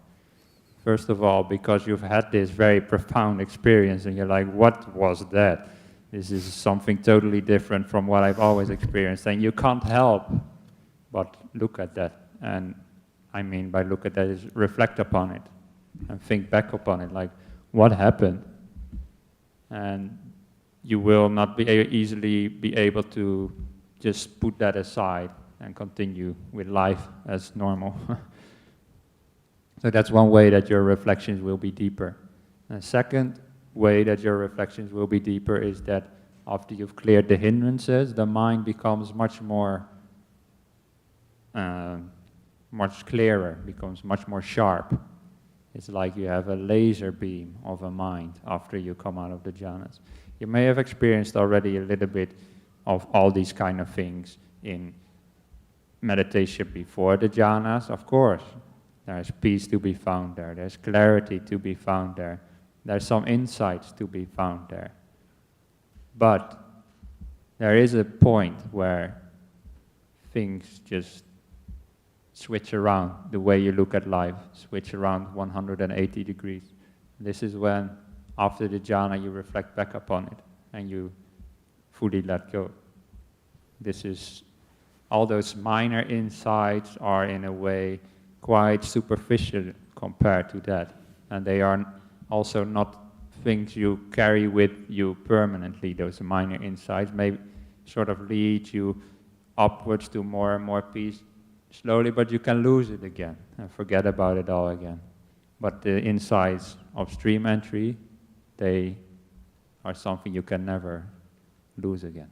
First of all, because you've had this very profound experience and you're like, what was that? This is something totally different from what I've always experienced, and you can't help but look at that. And I mean by look at that is reflect upon it and think back upon it, like, what happened? And you will not be easily be able to just put that aside and continue with life as normal. So that's one way that your reflections will be deeper. And the second way that your reflections will be deeper is that after you've cleared the hindrances, the mind becomes much more, much clearer, becomes much more sharp. It's like you have a laser beam of a mind after you come out of the jhanas. You may have experienced already a little bit of all these kind of things in meditation before the jhanas, of course. There's peace to be found there, there's clarity to be found there, there's some insights to be found there. But there is a point where things just switch around, the way you look at life, switch around 180 degrees. This is when, after the jhana, you reflect back upon it and you fully let go. This is, all those minor insights are in a way quite superficial compared to that. And they are also not things you carry with you permanently. Those minor insights may sort of lead you upwards to more and more peace slowly, but you can lose it again and forget about it all again. But the insights of stream entry, they are something you can never lose again.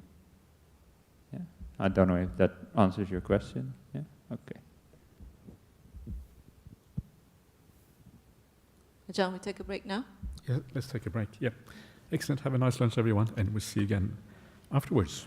Yeah? I don't know if that answers your question. Yeah? Okay. Ajahn, we take a break now? Yeah, let's take a break. Yeah. Excellent. Have a nice lunch, everyone, and we'll see you again afterwards.